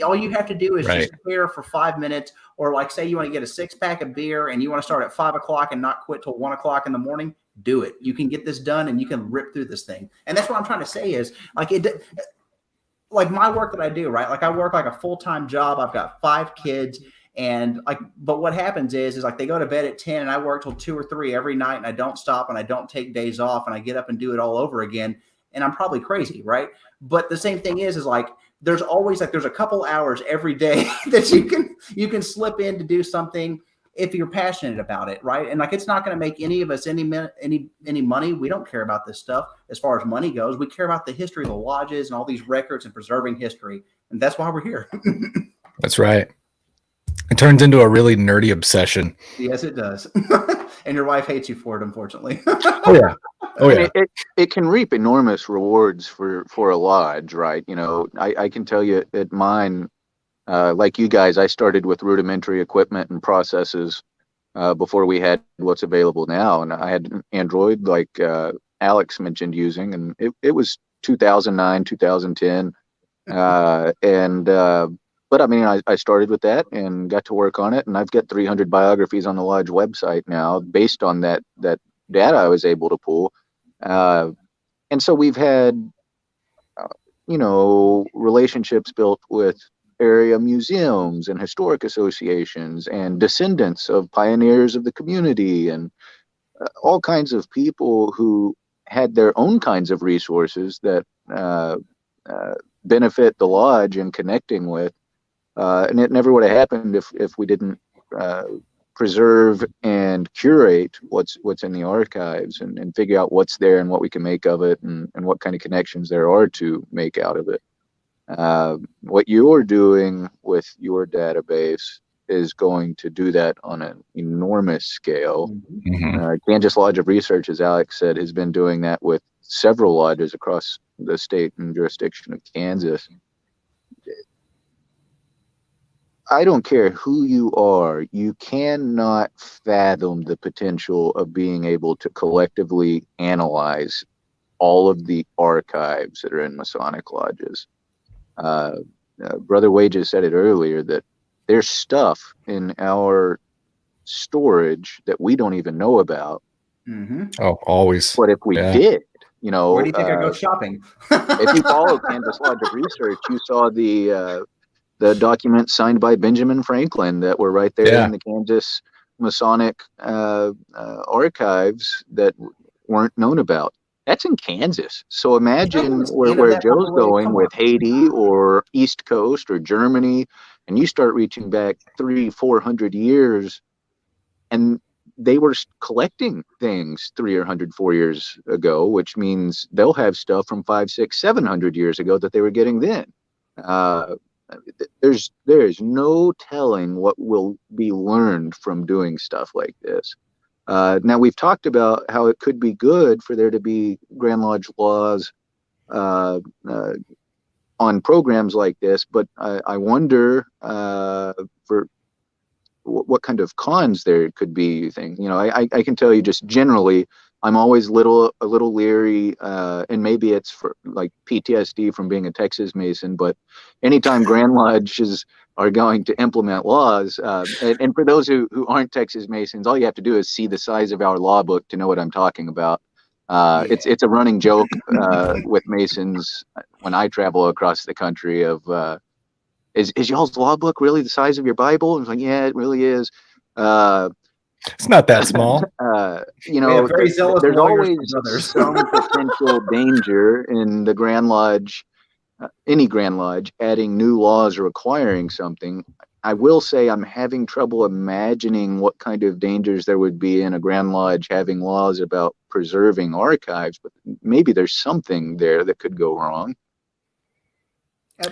All you have to do is just prepare for 5 minutes, or like say you want to get a 6-pack of beer and you want to start at 5 o'clock and not quit till 1 o'clock in the morning. Do it. You can get this done and you can rip through this thing. And that's what I'm trying to say is like my work that I do, right? Like I work like a full-time job. I've got 5 kids. And like, but what happens is like they go to bed at 10 and I work till 2 or 3 every night, and I don't stop and I don't take days off, and I get up and do it all over again. And I'm probably crazy, right? But the same thing is like there's always like there's a couple hours every day that you can slip in to do something if you're passionate about it, right? And like it's not going to make any of us any money. We don't care about this stuff as far as money goes. We care about the history of the lodges and all these records and preserving history, and that's why we're here. That's right. It turns into a really nerdy obsession. Yes, it does. And your wife hates you for it, unfortunately. Oh yeah. It can reap enormous rewards for a lodge, right? You know, I can tell you at mine, like you guys, I started with rudimentary equipment and processes before we had what's available now. And I had an Android like Alex mentioned using, and it was 2009, 2010. But I mean, I started with that and got to work on it, and I've got 300 biographies on the lodge website now based on that data I was able to pull. And so we've had, relationships built with area museums and historic associations and descendants of pioneers of the community. And all kinds of people who had their own kinds of resources that benefit the lodge and connecting with. And it never would have happened if we didn't preserve and curate what's in the archives and figure out what's there and what we can make of it and what kind of connections there are to make out of it. What you're doing with your database is going to do that on an enormous scale. Kansas Lodge of Research, as Alex said, has been doing that with several lodges across the state and jurisdiction of Kansas. I don't care who you are, you cannot fathom the potential of being able to collectively analyze all of the archives that are in Masonic lodges. Brother Wages said it earlier that there's stuff in our storage that we don't even know about. Oh, always. But if we did, where do you think I go shopping? If you follow Kansas Lodge of Research, you saw the documents signed by Benjamin Franklin that were right there in the Kansas Masonic archives that weren't known about. That's in Kansas. So imagine where Joe's going with Haiti or East Coast or Germany, and you start reaching back 300-400 years, and they were collecting things 300, 4 years ago, which means they'll have stuff from 500, 600, 700 years ago that they were getting then. There is no telling what will be learned from doing stuff like this. Now, we've talked about how it could be good for there to be Grand Lodge laws on programs like this, but I wonder for what kind of cons there could be. You think, I can tell you just generally, I'm always a little leery, and maybe it's for like PTSD from being a Texas Mason, but anytime Grand Lodges are going to implement laws, and for those who aren't Texas Masons, all you have to do is see the size of our law book to know what I'm talking about. It's a running joke with Masons when I travel across the country of, is y'all's law book really the size of your Bible? And it's like, yeah, it really is. It's not that small. There's always some potential danger in the Grand Lodge, any Grand Lodge, adding new laws or requiring something. I will say I'm having trouble imagining what kind of dangers there would be in a Grand Lodge having laws about preserving archives, but maybe there's something there that could go wrong.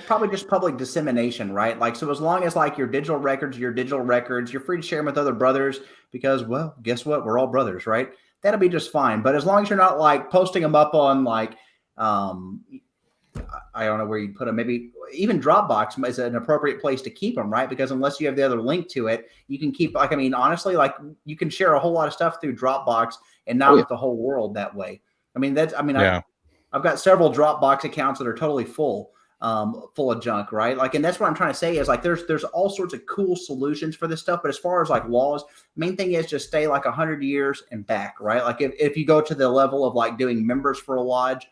Probably just public dissemination, right? Like, so as long as like your digital records, you're free to share them with other brothers because, well, guess what? We're all brothers, right? That'll be just fine. But as long as you're not like posting them up on like, I don't know where you'd put them. Maybe even Dropbox is an appropriate place to keep them, right? Because unless you have the other link to it, you can keep, like, I mean, honestly, like you can share a whole lot of stuff through Dropbox and not with the whole world that way. I mean, I've got several Dropbox accounts that are totally full of junk, right? Like, and that's what I'm trying to say is like, there's all sorts of cool solutions for this stuff. But as far as like laws, main thing is just stay like 100 years and back, right? Like if you go to the level of like doing members for a lodge,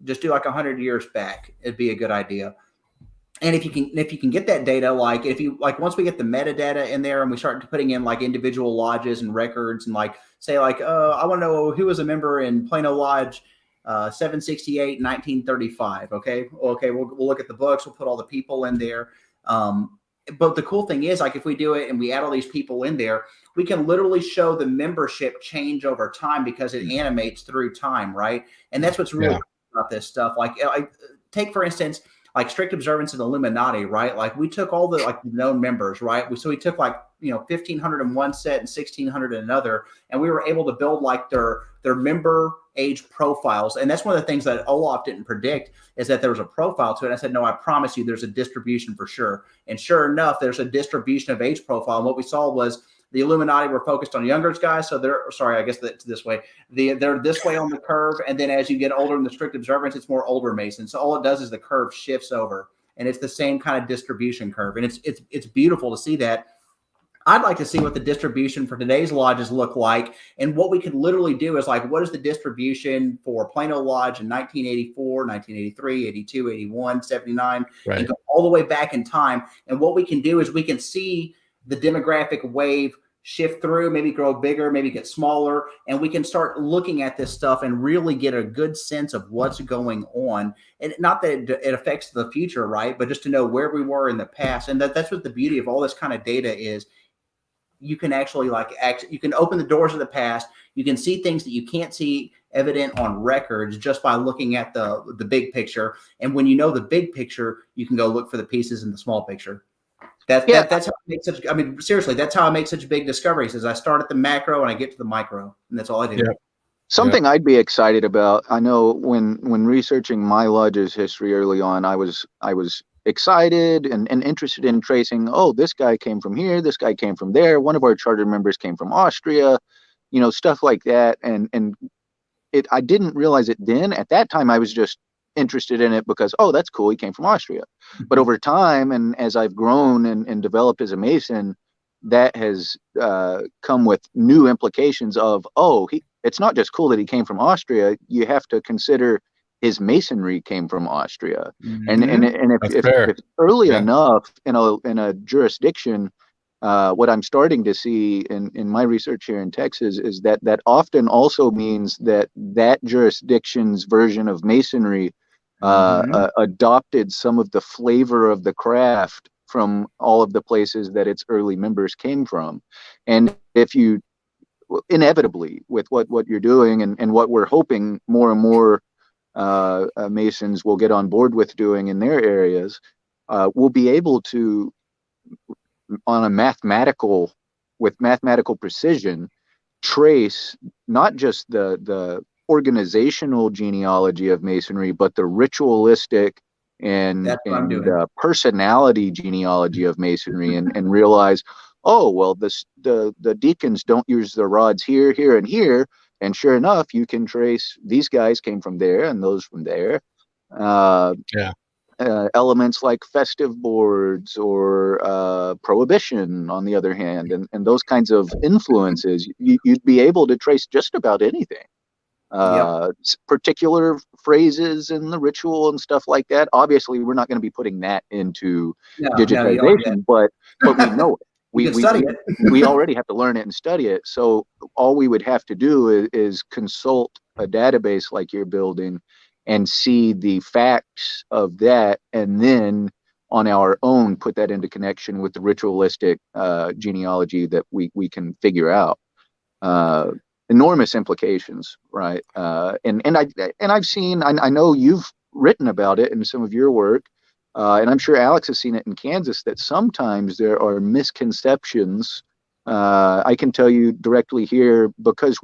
just do like 100 years back. It'd be a good idea. And if you can get that data, like if you like, once we get the metadata in there and we start putting in like individual lodges and records and like say like, I want to know who was a member in Plano Lodge 768 1935. Okay, we'll look at the books, we'll put all the people in there. But the cool thing is, like, if we do it and we add all these people in there, we can literally show the membership change over time because it animates through time, right? And that's what's really cool about this stuff. Like take for instance, like strict observance of Illuminati, right? Like we took all the like known members, right? So we took like 1,500 in one set and 1,600 in another, and we were able to build like their member age profiles. And that's one of the things that Olaf didn't predict is that there was a profile to it. I said, no, I promise you, there's a distribution for sure. And sure enough, there's a distribution of age profile. And what we saw was the Illuminati were focused on younger guys. So I guess that's this way. They're this way on the curve. And then as you get older in the strict observance, it's more older Masons. So all it does is the curve shifts over, and it's the same kind of distribution curve. And it's beautiful to see that. I'd like to see what the distribution for today's lodges look like. And what we could literally do is like, what is the distribution for Plano Lodge in 1984, 1983, 82, 81, 79, right, and go all the way back in time. And what we can do is we can see the demographic wave shift through, maybe grow bigger, maybe get smaller, and we can start looking at this stuff and really get a good sense of what's going on. And not that it affects the future, right? But just to know where we were in the past. And that's what the beauty of all this kind of data is. You can actually you can open the doors of the past. You can see things that you can't see evident on records just by looking at the big picture. And when you know the big picture, you can go look for the pieces in the small picture. That's how I make such. I mean, seriously, that's how I make such big discoveries. Is I start at the macro and I get to the micro, and that's all I do. Yeah. Something I'd be excited about. I know when researching my lodge's history early on, I was excited and interested in tracing. Oh, this guy came from here. This guy came from there. One of our charter members came from Austria. Stuff like that. And I didn't realize it then. At that time, I was just interested in it because, oh, that's cool. He came from Austria. But over time, and as I've grown and developed as a Mason, that has come with new implications of, it's not just cool that he came from Austria. You have to consider his Masonry came from Austria. And if early enough in a jurisdiction, what I'm starting to see in my research here in Texas is that often also means that jurisdiction's version of Masonry adopted some of the flavor of the craft from all of the places that its early members came from. And if you inevitably, with what you're doing and what we're hoping more and more Masons will get on board with doing in their areas, we'll be able to, with mathematical precision, trace not just the organizational genealogy of Masonry, but the ritualistic and personality genealogy of Masonry, and realize, oh, well, the deacons don't use the rods here, here, and here. And sure enough, you can trace these guys came from there and those from there. Elements like festive boards or prohibition, on the other hand, and those kinds of influences, you'd be able to trace just about anything. Particular phrases in the ritual and stuff like that. Obviously, we're not going to be putting that into digitization, but we know it. We already have to learn it and study it. So all we would have to do is consult a database like you're building and see the facts of that, and then on our own put that into connection with the ritualistic genealogy that we can figure out. Enormous implications, right? And I've seen, I know you've written about it in some of your work, and I'm sure Alex has seen it in Kansas, that sometimes there are misconceptions. I can tell you directly here, because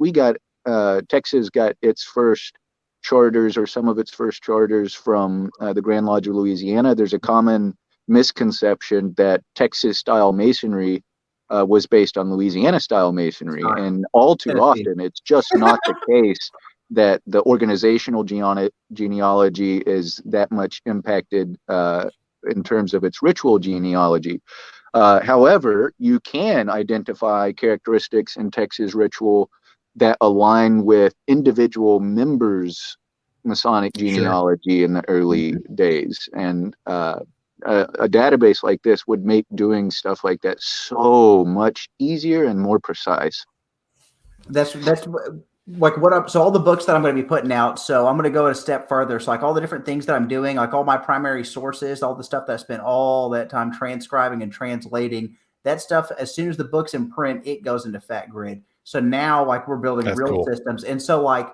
Texas got its first charters, or some of its first charters, from the Grand Lodge of Louisiana. There's a common misconception that Texas style Masonry was based on Louisiana style Masonry, and all too often it's just not the case that the organizational genealogy is that much impacted in terms of its ritual genealogy. However, you can identify characteristics in Texas ritual that align with individual members' Masonic genealogy in the early days. And a database like this would make doing stuff like that so much easier and more precise. That's like so all the books that I'm going to be putting out. So I'm going to go a step further. So like all the different things that I'm doing, like all my primary sources, all the stuff that I spent all that time transcribing and translating, that stuff, as soon as the book's in print, it goes into Fat Grid. So now, like, we're building real systems. And so, like,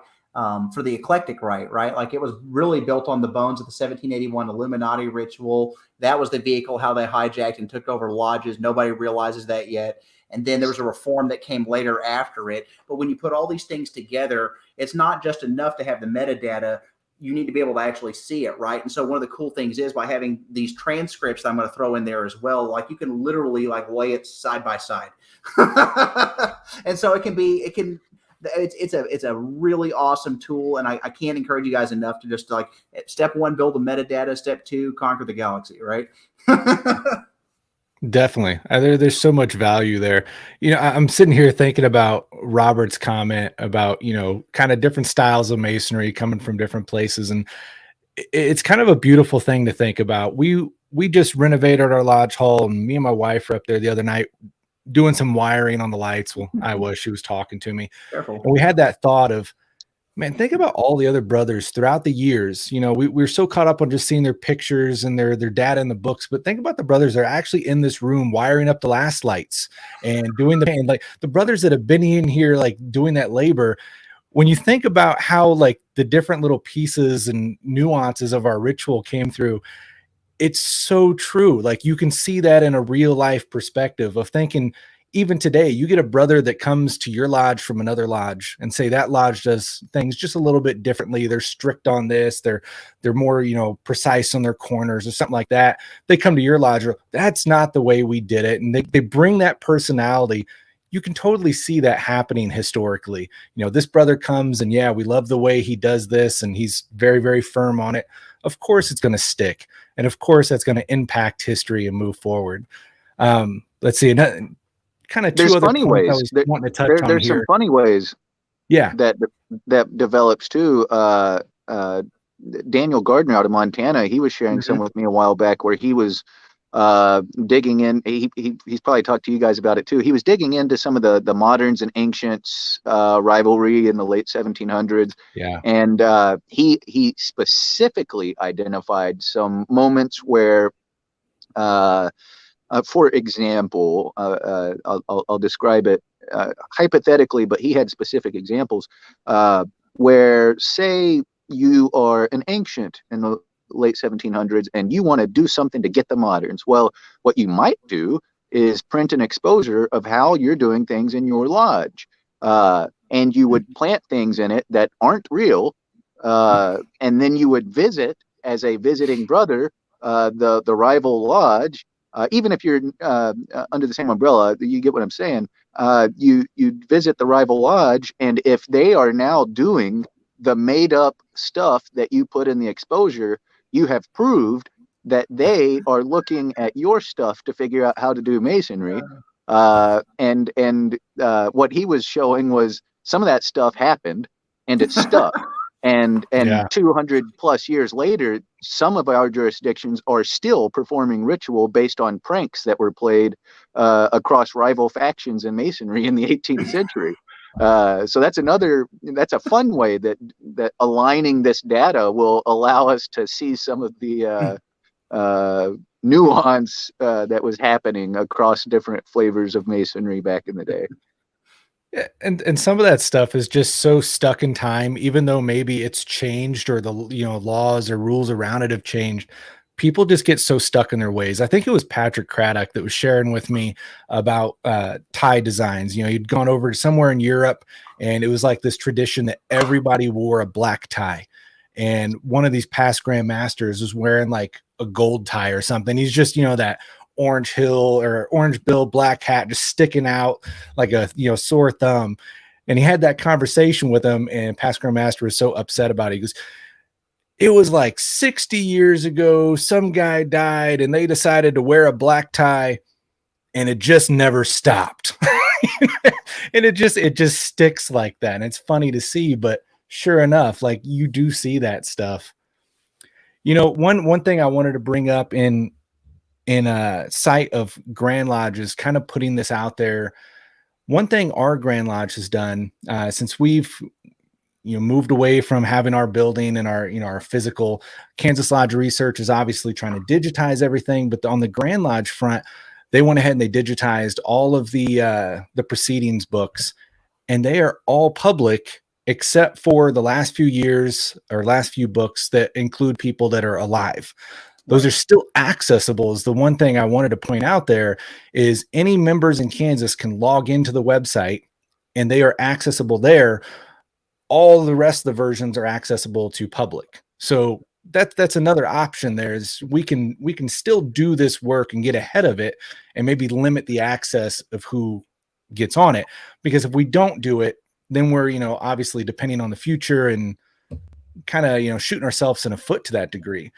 for the eclectic rite, right? Like, it was really built on the bones of the 1781 Illuminati ritual. That was the vehicle, how they hijacked and took over lodges. Nobody realizes that yet. And then there was a reform that came later after it. But when you put all these things together, it's not just enough to have the metadata. You need to be able to actually see it, right? And so one of the cool things is, by having these transcripts that I'm going to throw in there as well, like, you can literally like lay it side by side. And so it's a really awesome tool. And I can't encourage you guys enough to just, like, step one, build the metadata. Step two, conquer the galaxy, right? Definitely. There's so much value there. I'm sitting here thinking about Robert's comment about, kind of different styles of Masonry coming from different places. And it's kind of a beautiful thing to think about. We just renovated our lodge hall, and me and my wife were up there the other night doing some wiring on the lights. Well, she was talking to me. Careful. And we had that thought of, man, think about all the other brothers throughout the years. You know, we're so caught up on just seeing their pictures and their data in the books, but think about the brothers that are actually in this room wiring up the last lights and doing and like the brothers that have been in here, like doing that labor. When you think about how like the different little pieces and nuances of our ritual came through, it's so true. Like you can see that in a real life perspective of thinking, even today, you get a brother that comes to your lodge from another lodge and say that lodge does things just a little bit differently. They're strict on this. They're more, precise on their corners or something like that. They come to your lodge, that's not the way we did it. And they bring that personality. You can totally see that happening historically. This brother comes and we love the way he does this. And he's very, very firm on it. Of course it's going to stick. And of course that's going to impact history and move forward. Let's see. Kind of two other points I was wanting to touch on there's here. Some funny ways that develops too. Daniel Gardner out of Montana, he was sharing some with me a while back where he was digging in. He's probably talked to you guys about it too. He was digging into some of the moderns and ancients rivalry in the late 1700s. And he specifically identified some moments where for example, I'll describe it hypothetically, but he had specific examples where, say, you are an ancient in the late 1700s and you want to do something to get the moderns. Well, what you might do is print an exposure of how you're doing things in your lodge. And you would plant things in it that aren't real. And then you would visit, as a visiting brother, the rival lodge. Even if you're under the same umbrella, you get what I'm saying. You visit the rival lodge, and if they are now doing the made-up stuff that you put in the exposure, you have proved that they are looking at your stuff to figure out how to do masonry. And what he was showing was some of that stuff happened, and it stuck. And 200 plus years later, some of our jurisdictions are still performing ritual based on pranks that were played across rival factions in masonry in the 18th century. So that's a fun way that aligning this data will allow us to see some of the nuance that was happening across different flavors of masonry back in the day. Yeah, and some of that stuff is just so stuck in time, even though maybe it's changed or the laws or rules around it have changed. People just get so stuck in their ways. I think it was Patrick Craddock that was sharing with me about tie designs. He'd gone over to somewhere in Europe, and it was like this tradition that everybody wore a black tie. And one of these past Grand Masters was wearing like a gold tie or something. He's just, that orange hill or orange bill black hat just sticking out like a sore thumb. And he had that conversation with him, and past Grand Master was so upset about it. He goes, it was like 60 years ago, some guy died and they decided to wear a black tie, and it just never stopped. And it just sticks like that. And it's funny to see, but sure enough, like you do see that stuff. One thing I wanted to bring up in a site of Grand Lodges, kind of putting this out there. One thing our Grand Lodge has done since we've moved away from having our building and our physical, Kansas Lodge Research is obviously trying to digitize everything, but on the Grand Lodge front, they went ahead and they digitized all of the proceedings books, and they are all public except for the last few years or last few books that include people that are alive. Those are still accessible. Is the one thing I wanted to point out there is any members in Kansas can log into the website and they are accessible there. All the rest of the versions are accessible to public. So that's another option there is we can still do this work and get ahead of it and maybe limit the access of who gets on it. Because if we don't do it, then we're, obviously depending on the future and kind of, shooting ourselves in the foot to that degree.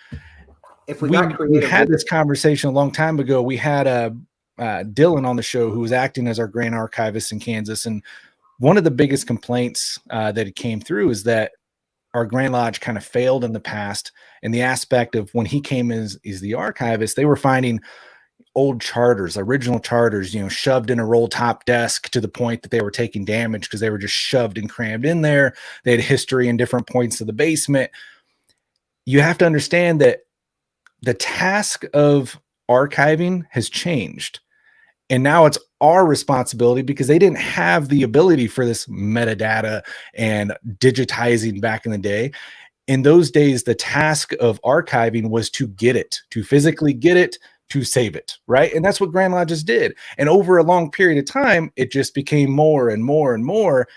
If we had this conversation a long time ago. We had Dylan on the show who was acting as our Grand Archivist in Kansas. And one of the biggest complaints that it came through is that our Grand Lodge kind of failed in the past. And the aspect of when he came as the archivist, they were finding old charters, original charters, shoved in a roll top desk to the point that they were taking damage because they were just shoved and crammed in there. They had history in different points of the basement. You have to understand that the task of archiving has changed. And now it's our responsibility, because they didn't have the ability for this metadata and digitizing back in the day. In those days, the task of archiving was to get it, to physically get it, to save it, right? And that's what Grand Lodges did. And over a long period of time, it just became more and more and more.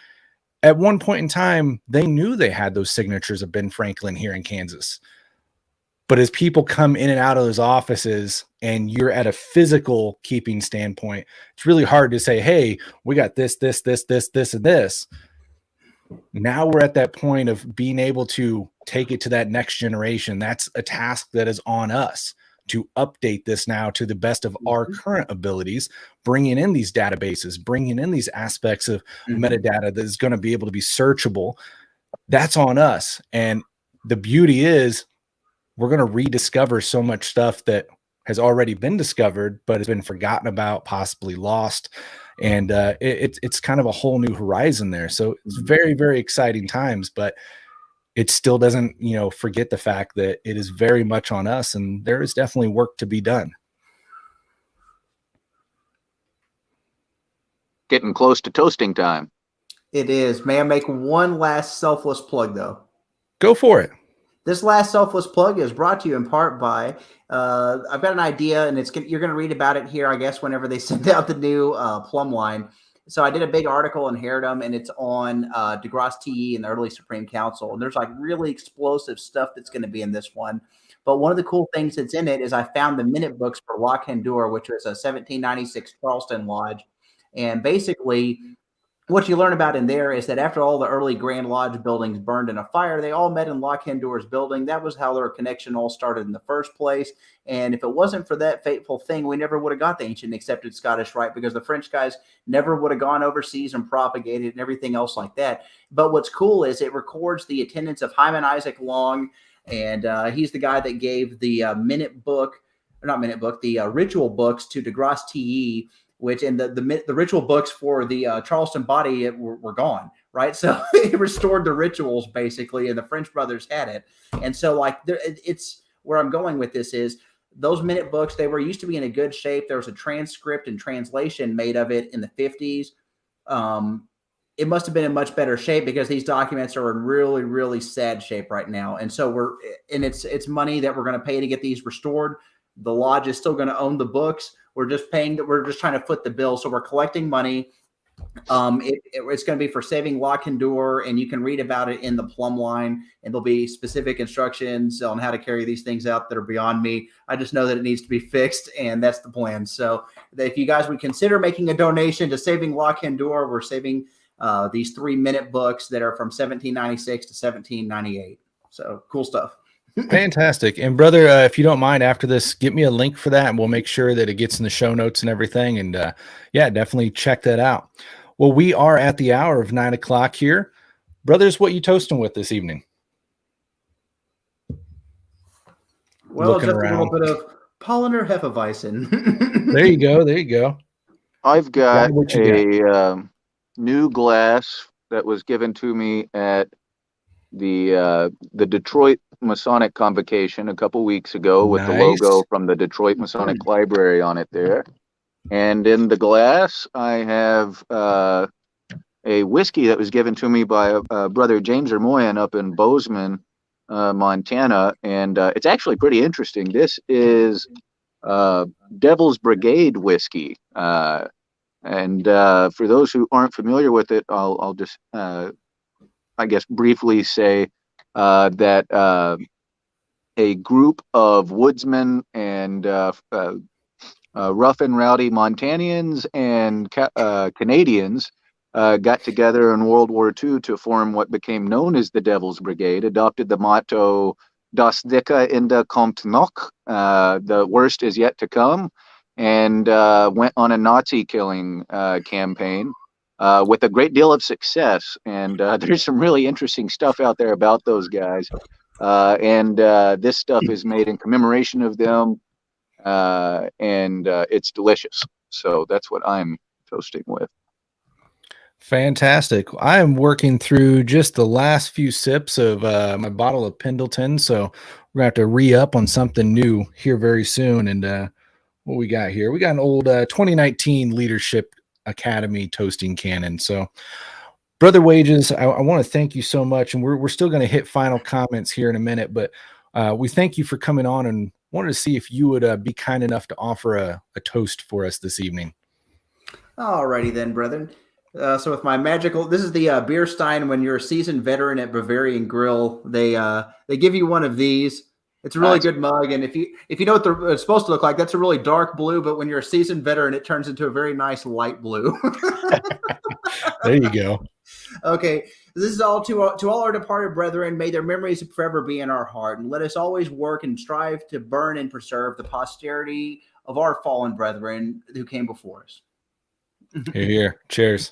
At one point in time, they knew they had those signatures of Ben Franklin here in Kansas. But as people come in and out of those offices and you're at a physical keeping standpoint, it's really hard to say, hey, we got this, and this. Now we're at that point of being able to take it to that next generation. That's a task that is on us to update this now to the best of our current abilities, bringing in these databases, bringing in these aspects of metadata that is going to be able to be searchable. That's on us. And the beauty is, we're going to rediscover so much stuff that has already been discovered, but has been forgotten about, possibly lost. And it's kind of a whole new horizon there. So it's very, very exciting times, but it still doesn't, forget the fact that it is very much on us, and there is definitely work to be done. Getting close to toasting time. It is. May I make one last selfless plug, though? Go for it. This last selfless plug is brought to you in part by, I've got an idea, and you're going to read about it here, I guess, whenever they send out the new plumb line. So I did a big article in Herodom, and it's on DeGrasse TE and the early Supreme Council. And there's like really explosive stuff that's going to be in this one. But one of the cool things that's in it is I found the minute books for Loch Hendur, which was a 1796 Charleston Lodge. And basically, what you learn about in there is that after all the early Grand Lodge buildings burned in a fire, they all met in Loch Hendur's building. That was how their connection all started in the first place. And if it wasn't for that fateful thing, we never would have got the ancient accepted Scottish Rite, because the French guys never would have gone overseas and propagated and everything else like that. But what's cool is it records the attendance of Hyman Isaac Long, and he's the guy that gave the ritual books to DeGrasse TE, which in the ritual books for the Charleston body were gone, right? So he restored the rituals basically, and the French brothers had it. And so it's where I'm going with this is those minute books, they were used to be in a good shape. There was a transcript and translation made of it in the 50s. It must have been in much better shape, because these documents are in really, really sad shape right now. And so it's money that we're going to pay to get these restored. The lodge is still going to own the books. We're just trying to foot the bill. So we're collecting money. It's going to be for saving Loch Hendur, and you can read about it in the plumb line, and there'll be specific instructions on how to carry these things out that are beyond me. I just know that it needs to be fixed, and that's the plan. So if you guys would consider making a donation to saving Loch Hendur, we're saving these 3 minute books that are from 1796 to 1798. So cool stuff. Fantastic. And brother, if you don't mind, after this, get me a link for that, and we'll make sure that it gets in the show notes and everything. And definitely check that out. Well, we are at the hour of 9 o'clock here. Brothers, what you toasting with this evening? Well, looking just around. A little bit of Polliner Hefeweizen. There you go. I've got a new glass that was given to me at the Detroit Masonic Convocation a couple weeks ago, with the logo from the Detroit Masonic Library on it there. And in the glass, I have a whiskey that was given to me by brother James Ermoyan up in Bozeman, Montana. And it's actually pretty interesting. This is Devil's Brigade whiskey. And for those who aren't familiar with it, I'll just I guess briefly say that a group of woodsmen and rough and rowdy Montanians and Canadians got together in World War II to form what became known as the Devil's Brigade, adopted the motto Das Dicke Ende kommt noch, the worst is yet to come, and went on a Nazi killing campaign. With a great deal of success. And there's some really interesting stuff out there about those guys. And this stuff is made in commemoration of them. and it's delicious. So that's what I'm toasting with. Fantastic. I am working through just the last few sips of my bottle of Pendleton, so we're gonna have to re-up on something new here very soon. And what we got here? We got an old 2019 Leadership Academy toasting cannon. So, Brother Wages, I want to thank you so much, and we're still going to hit final comments here in a minute, but we thank you for coming on and wanted to see if you would be kind enough to offer a toast for us this evening. Alrighty then, brethren. So with my magical, this is the beer stein. When you're a seasoned veteran at Bavarian Grill, they give you one of these. It's a really good mug, and if you know what it's supposed to look like, that's a really dark blue. But when you're a seasoned veteran, it turns into a very nice light blue. There you go. Okay, this is all to all our departed brethren. May their memories forever be in our heart, and let us always work and strive to burn and preserve the posterity of our fallen brethren who came before us. Here, here. Cheers.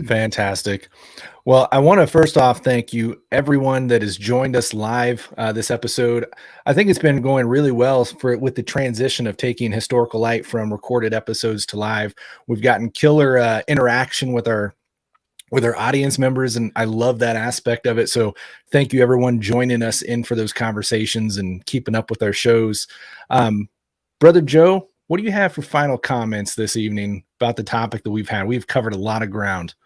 Fantastic. Well, I want to first off thank you, everyone that has joined us live this episode. I think it's been going really well with the transition of taking Historical Light from recorded episodes to live. We've gotten killer interaction with our audience members, and I love that aspect of it. So thank you, everyone, joining us in for those conversations and keeping up with our shows. Brother Joe, what do you have for final comments this evening about the topic that we've had? We've covered a lot of ground.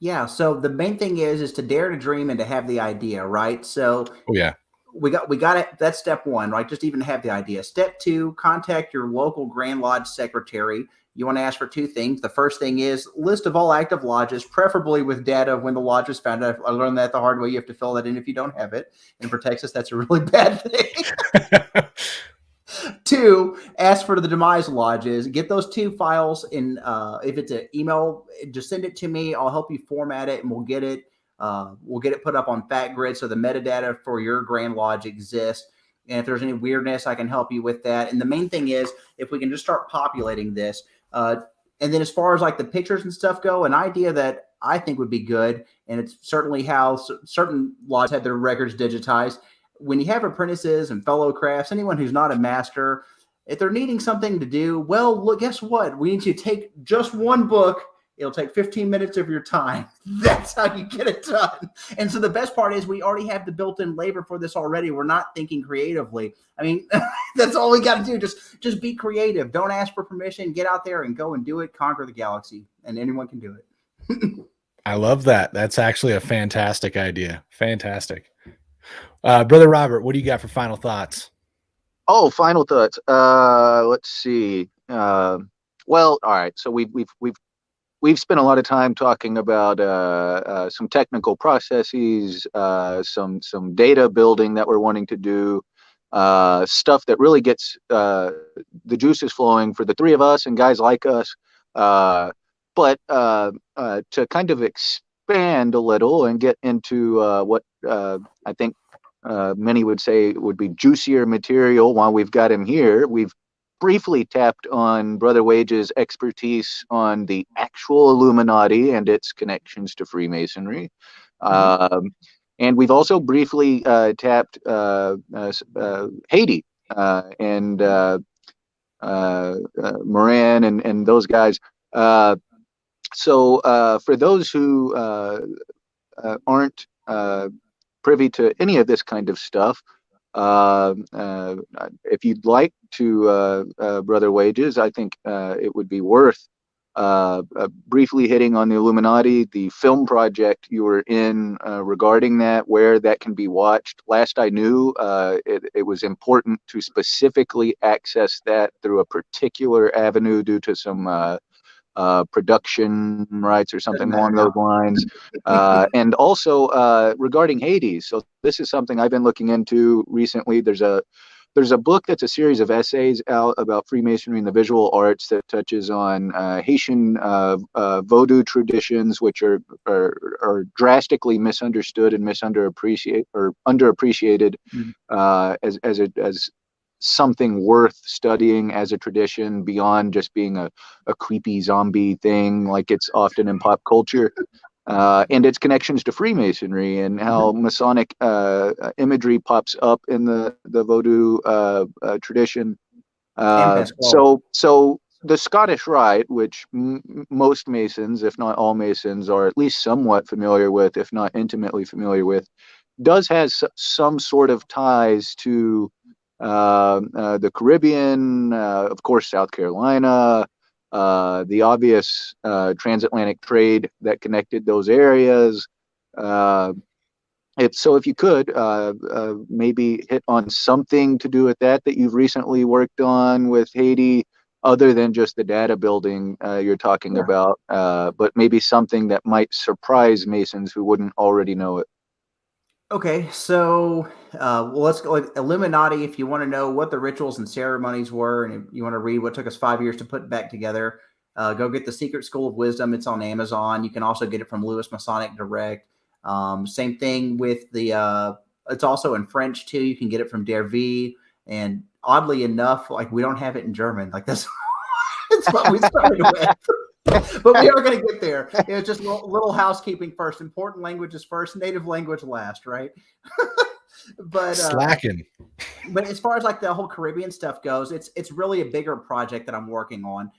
Yeah, so the main thing is to dare to dream and to have the idea, right? So we got it. That's step one, right? Just even have the idea. Step two, contact your local Grand Lodge secretary. You want to ask for two things. The first thing is list of all active lodges, preferably with data of when the lodge was founded. I learned that the hard way. You have to fill that in if you don't have it. And for Texas, that's a really bad thing. Two, ask for the demise lodges. Get those two files in. If it's an email, just send it to me. I'll help you format it, and we'll get it. Put up on FatGrid so the metadata for your Grand Lodge exists. And if there's any weirdness, I can help you with that. And the main thing is, if we can just start populating this. And then as far as like the pictures and stuff go, an idea that I think would be good, and it's certainly how certain lodges had their records digitized. When you have apprentices and fellow crafts, anyone who's not a master, if they're needing something to do, well, look, guess what? We need you to take just one book. It'll take 15 minutes of your time. That's how you get it done. And so the best part is we already have the built-in labor for this already. We're not thinking creatively. I mean, that's all we got to do. Just be creative. Don't ask for permission. Get out there and go and do it. Conquer the galaxy. And anyone can do it. I love that. That's actually a fantastic idea. Fantastic. Brother Robert, what do you got for final thoughts? Oh, final thoughts. Let's see. Well, all right. So we've spent a lot of time talking about some technical processes, some data building that we're wanting to do, stuff that really gets the juices flowing for the three of us and guys like us. But to kind of expand a little and get into what I think many would say would be juicier material while we've got him here, we've briefly tapped on Brother Wages' expertise on the actual Illuminati and its connections to Freemasonry. And we've also briefly tapped Haiti and Moran and those guys. So for those who aren't privy to any of this kind of stuff, if you'd like to, Brother Wages, I think it would be worth briefly hitting on the Illuminati, the film project you were in regarding that, where that can be watched. Last I knew, it was important to specifically access that through a particular avenue due to some production rights or something along those lines. And also regarding Hades. So this is something I've been looking into recently. There's a book that's a series of essays out about Freemasonry and the visual arts that touches on Haitian Vodou traditions, which are drastically misunderstood and underappreciated as something worth studying as a tradition beyond just being a creepy zombie thing like it's often in pop culture. and its connections to Freemasonry and how Masonic imagery pops up in the Vodou tradition. So the Scottish Rite, which most Masons, if not all Masons, are at least somewhat familiar with, if not intimately familiar with, does has some sort of ties to the Caribbean, of course, South Carolina, the obvious transatlantic trade that connected those areas. So if you could maybe hit on something to do with that you've recently worked on with Haiti, other than just the data building you're talking about, but maybe something that might surprise Masons who wouldn't already know it. Okay, so let's go like Illuminati. If you want to know what the rituals and ceremonies were, and if you want to read what took us 5 years to put back together, go get The Secret School of Wisdom. It's on Amazon. You can also get it from Lewis Masonic Direct. Same thing with the, it's also in French too. You can get it from Dervy. And oddly enough, like we don't have it in German. Like that's what we started with. But we are going to get there. It's just little housekeeping first. Important languages first, native language last, right? But slacking. But as far as like the whole Caribbean stuff goes, it's really a bigger project that I'm working on.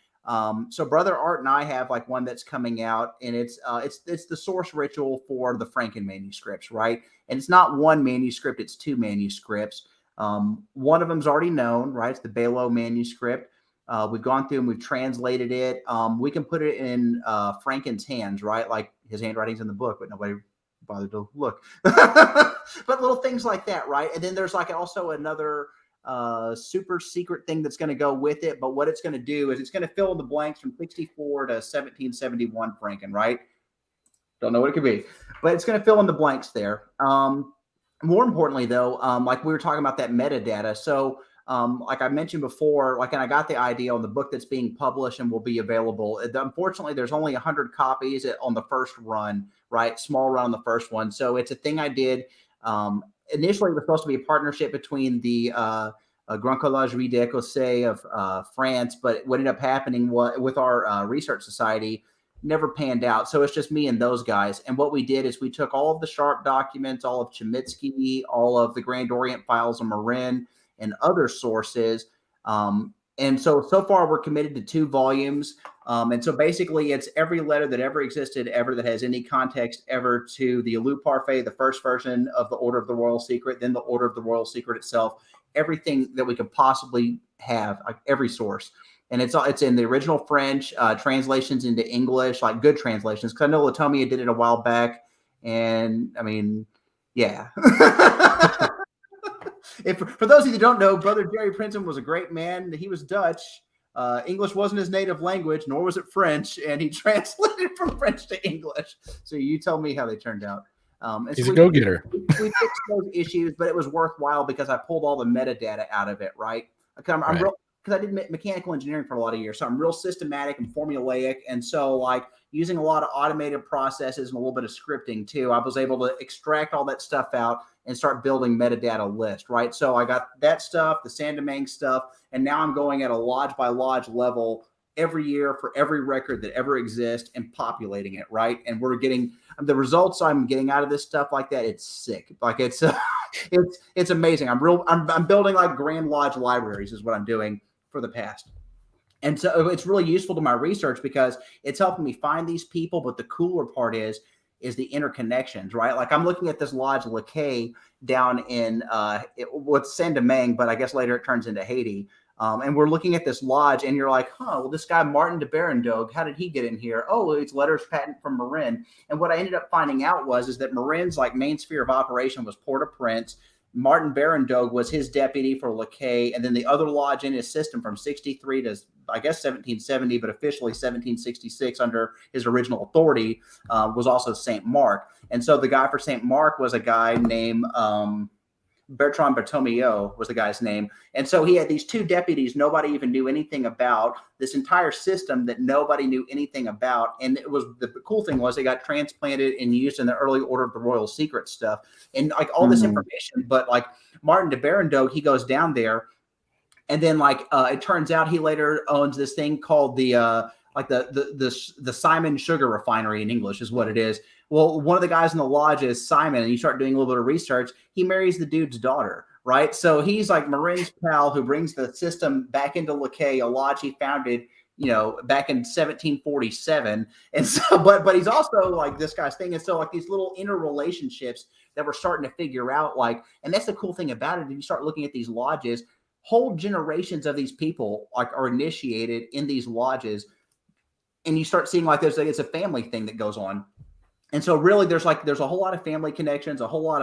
So Brother Art and I have like one that's coming out, and it's the source ritual for the Franken manuscripts, right? And it's not one manuscript; it's two manuscripts. One of them's already known, right? It's the Belo manuscript. We've gone through and we've translated it. We can put it in Franken's hands, right? Like his handwriting's in the book, but nobody bothered to look. But little things like that, right? And then there's like also another super secret thing that's going to go with it. But what it's going to do is it's going to fill in the blanks from 64 to 1771 Franken, right? Don't know what it could be, but it's going to fill in the blanks there. More importantly, though, like we were talking about that metadata. So like I mentioned before, like, and I got the idea on the book that's being published and will be available. Unfortunately, there's only 100 copies on the first run, right? Small run on the first one. So it's a thing I did. Initially, it was supposed to be a partnership between the Grand Collège d'Écosse of France, but what ended up happening with our research society never panned out. So it's just me and those guys. And what we did is we took all of the Sharp documents, all of Chemitsky, all of the Grand Orient files of Marin, and other sources. And so far we're committed to 2 volumes. And so basically it's every letter that ever existed ever that has any context ever to the Alou Parfait, the first version of the Order of the Royal Secret, then the Order of the Royal Secret itself, everything that we could possibly have, like every source. And it's in the original French, translations into English, like good translations. Because I know Latomia did it a while back. And I mean, yeah. For those of you that don't know, Brother Jerry Princeton was a great man. He was Dutch. English wasn't his native language, nor was it French, and he translated from French to English. So you tell me how they turned out. He's a go-getter. We fixed those issues, but it was worthwhile because I pulled all the metadata out of it, right? Because I did mechanical engineering for a lot of years, so I'm real systematic and formulaic, and so like using a lot of automated processes and a little bit of scripting too, I was able to extract all that stuff out and start building metadata list, right? So I got that stuff, the Saint-Domingue stuff, and now I'm going at a lodge by lodge level every year for every record that ever exists and populating it, right? And we're getting the results I'm getting out of this stuff like that. It's sick. Like it's amazing. I'm building like Grand Lodge libraries is what I'm doing for the past. And so it's really useful to my research because it's helping me find these people. But the cooler part is the interconnections, right? Like I'm looking at this Lodge Laquais down in what's Saint-Domingue, but I guess later it turns into Haiti. And we're looking at this lodge and you're like, well, this guy, Martin de Berendogue, how did he get in here? Oh, it's letters patent from Marin. And what I ended up finding out is that Marin's like main sphere of operation was Port-au-Prince. Martin Berendogue was his deputy for Laquais. And then the other lodge in his system from 63 to, I guess, 1770, but officially 1766 under his original authority was also St. Mark. And so the guy for St. Mark was a guy named Bertrand Bertomeo was the guy's name. And so he had these 2 deputies nobody even knew anything about, this entire system that nobody knew anything about. And it was the cool thing was they got transplanted and used in the early Order of the Royal Secret stuff and like all this information. But like Martin de Berendogue, he goes down there and then like it turns out he later owns this thing called the like the Simon Sugar Refinery in English is what it is. Well, one of the guys in the lodge is Simon, and you start doing a little bit of research. He marries the dude's daughter, right? So he's like Marin's pal who brings the system back into Lakay, a lodge he founded, back in 1747. And so, but he's also like this guy's thing. And so like these little interrelationships that we're starting to figure out, like, and that's the cool thing about it. If you start looking at these lodges, whole generations of these people like are initiated in these lodges, and you start seeing like it's a family thing that goes on. And so really there's a whole lot of family connections, a whole lot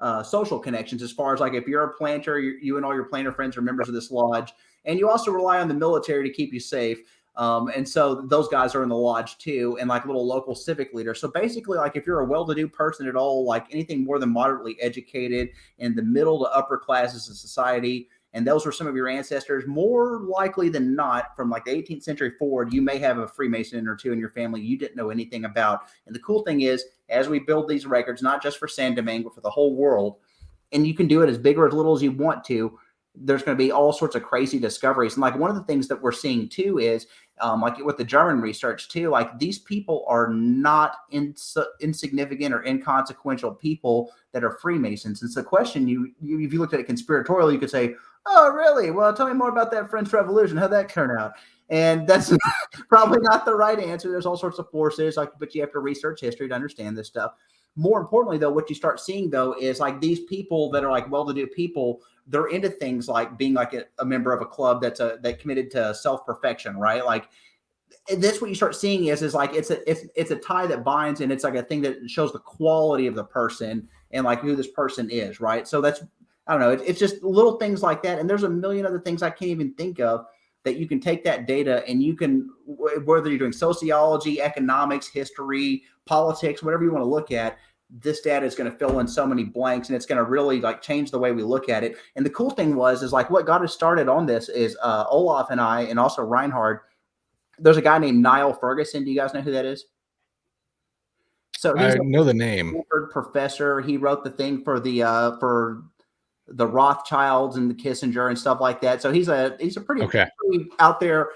of social connections, as far as like if you're a planter, you and all your planter friends are members of this lodge, and you also rely on the military to keep you safe. And so those guys are in the lodge too, and like little local civic leaders. So basically, like if you're a well-to-do person at all, like anything more than moderately educated in the middle to upper classes of society, and those were some of your ancestors, more likely than not, from like the 18th century forward, you may have a Freemason or two in your family you didn't know anything about. And the cool thing is, as we build these records, not just for San Domingue, but for the whole world, and you can do it as big or as little as you want to, there's going to be all sorts of crazy discoveries. And like one of the things that we're seeing too is like with the German research too, like these people are not insignificant or inconsequential people that are Freemasons. And so the question if you looked at it conspiratorially, you could say, oh, really? Well, tell me more about that French Revolution. How'd that turn out? And that's probably not the right answer. There's all sorts of forces, but you have to research history to understand this stuff. More importantly, though, what you start seeing, though, is like these people that are like well-to-do people, they're into things like being like a member of a club that committed to self-perfection, right? Like that's what you start seeing is like it's a tie that binds, and it's like a thing that shows the quality of the person and like who this person is, right? So that's, I don't know, it's just little things like that. And there's a million other things I can't even think of that you can take that data and you can, whether you're doing sociology, economics, history, politics, whatever you want to look at, this data is going to fill in so many blanks, and it's going to really like change the way we look at it. And the cool thing is like what got us started on this is Olaf and I, and also Reinhard. There's a guy named Niall Ferguson. Do you guys know who that is? So he's I know the name. Professor. He wrote the thing for the Rothschilds and the Kissinger and stuff like that. So he's a pretty out there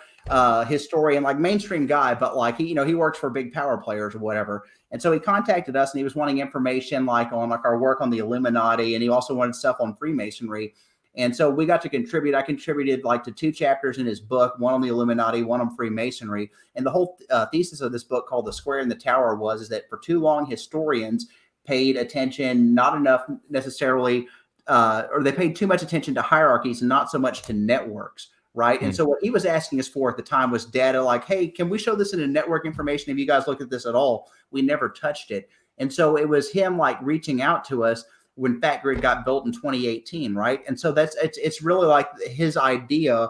historian, like mainstream guy, but like he works for big power players or whatever. And so he contacted us, and he was wanting information like on like our work on the Illuminati, and he also wanted stuff on Freemasonry. And so we got to contribute. I contributed like to 2 chapters in his book, one on the Illuminati, one on Freemasonry. And the whole thesis of this book, called The Square in the Tower, is that for too long historians paid attention, not enough necessarily, or they paid too much attention to hierarchies and not so much to networks, right? Mm-hmm. And so what he was asking us for at the time was data like, hey, can we show this in a network information? Have you guys looked at this at all? We never touched it. And so it was him like reaching out to us when Fat Grid got built in 2018, right? And so it's really like his idea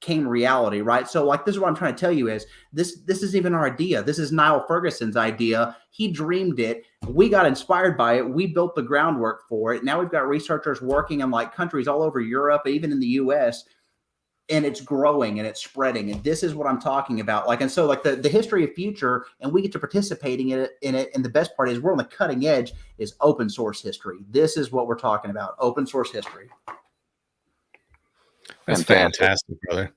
came reality, right? So like this is what I'm trying to tell you is this is even our idea. This is Niall Ferguson's idea. He dreamed it. We got inspired by it. We built the groundwork for it. Now we've got researchers working in like countries all over Europe, even in the US, and it's growing and it's spreading. And this is what I'm talking about. Like, and so like the history of future, and we get to participating in it. And the best part is we're on the cutting edge is open source history. This is what we're talking about. Open source history. That's fantastic, brother.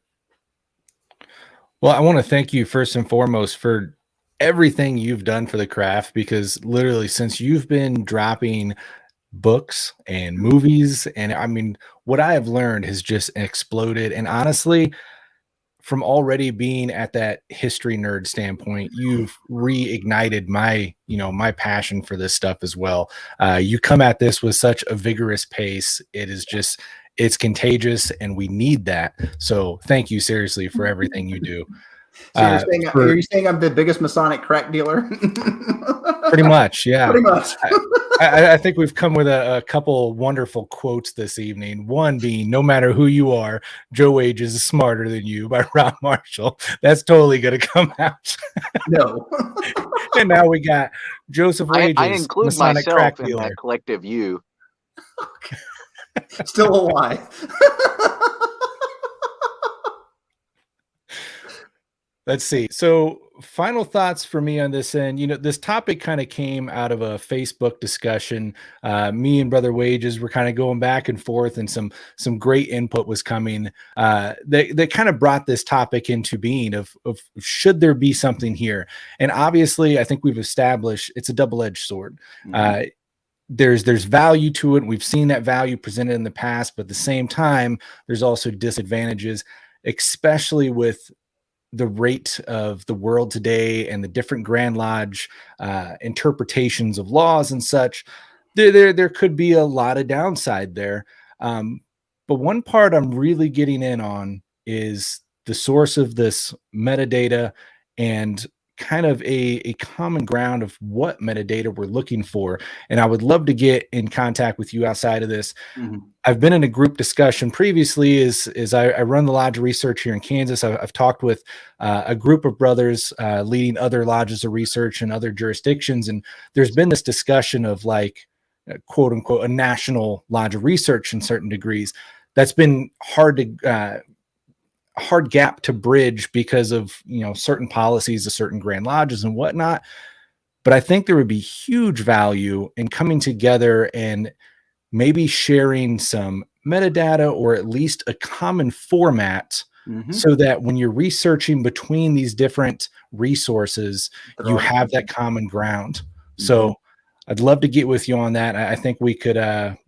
Well, I want to thank you first and foremost for everything you've done for the craft, because literally since you've been dropping books and movies, and I mean, what I have learned has just exploded. And honestly, from already being at that history nerd standpoint, you've reignited my passion for this stuff as well. You come at this with such a vigorous pace. It's contagious, and we need that. So thank you seriously for everything you do. So are you saying I'm the biggest Masonic crack dealer? Pretty much, yeah. Pretty much. I think we've come with a couple wonderful quotes this evening. One being, "No matter who you are, Joe Wages is smarter than you," by Ron Marshall. That's totally going to come out. No. And now we got Josef Wages. I include Masonic myself crack in dealer. that collective you. Still a lie. Let's see. So final thoughts for me on this end. This topic kind of came out of a Facebook discussion. Me and Brother Wages were kind of going back and forth, and some great input was coming. They kind of brought this topic into being of should there be something here? And obviously, I think we've established it's a double-edged sword. Mm-hmm. There's value to it. We've seen that value presented in the past, but at the same time, there's also disadvantages, especially with the rate of the world today and the different Grand Lodge interpretations of laws and such. There could be a lot of downside there. But one part I'm really getting in on is the source of this metadata and kind of a common ground of what metadata we're looking for. And I would love to get in contact with you outside of this. Mm-hmm. I've been in a group discussion previously as I run the lodge of research here in Kansas. I've talked with a group of brothers leading other lodges of research in other jurisdictions. And there's been this discussion of like, quote unquote, a national lodge of research in certain degrees. That's been hard gap to bridge because of certain policies of certain Grand Lodges and whatnot. But I think there would be huge value in coming together and maybe sharing some metadata or at least a common format, mm-hmm. so that when you're researching between these different resources, you have that common ground. Mm-hmm. So I'd love to get with you on that. I think we could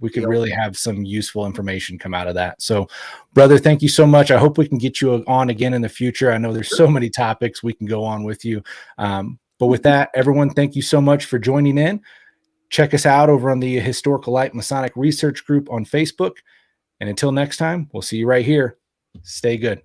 really have some useful information come out of that. So, brother, thank you so much. I hope we can get you on again in the future. I know there's so many topics we can go on with you. But with that, everyone, thank you so much for joining in. Check us out over on the Historical Light Masonic Research Group on Facebook. And until next time, we'll see you right here. Stay good.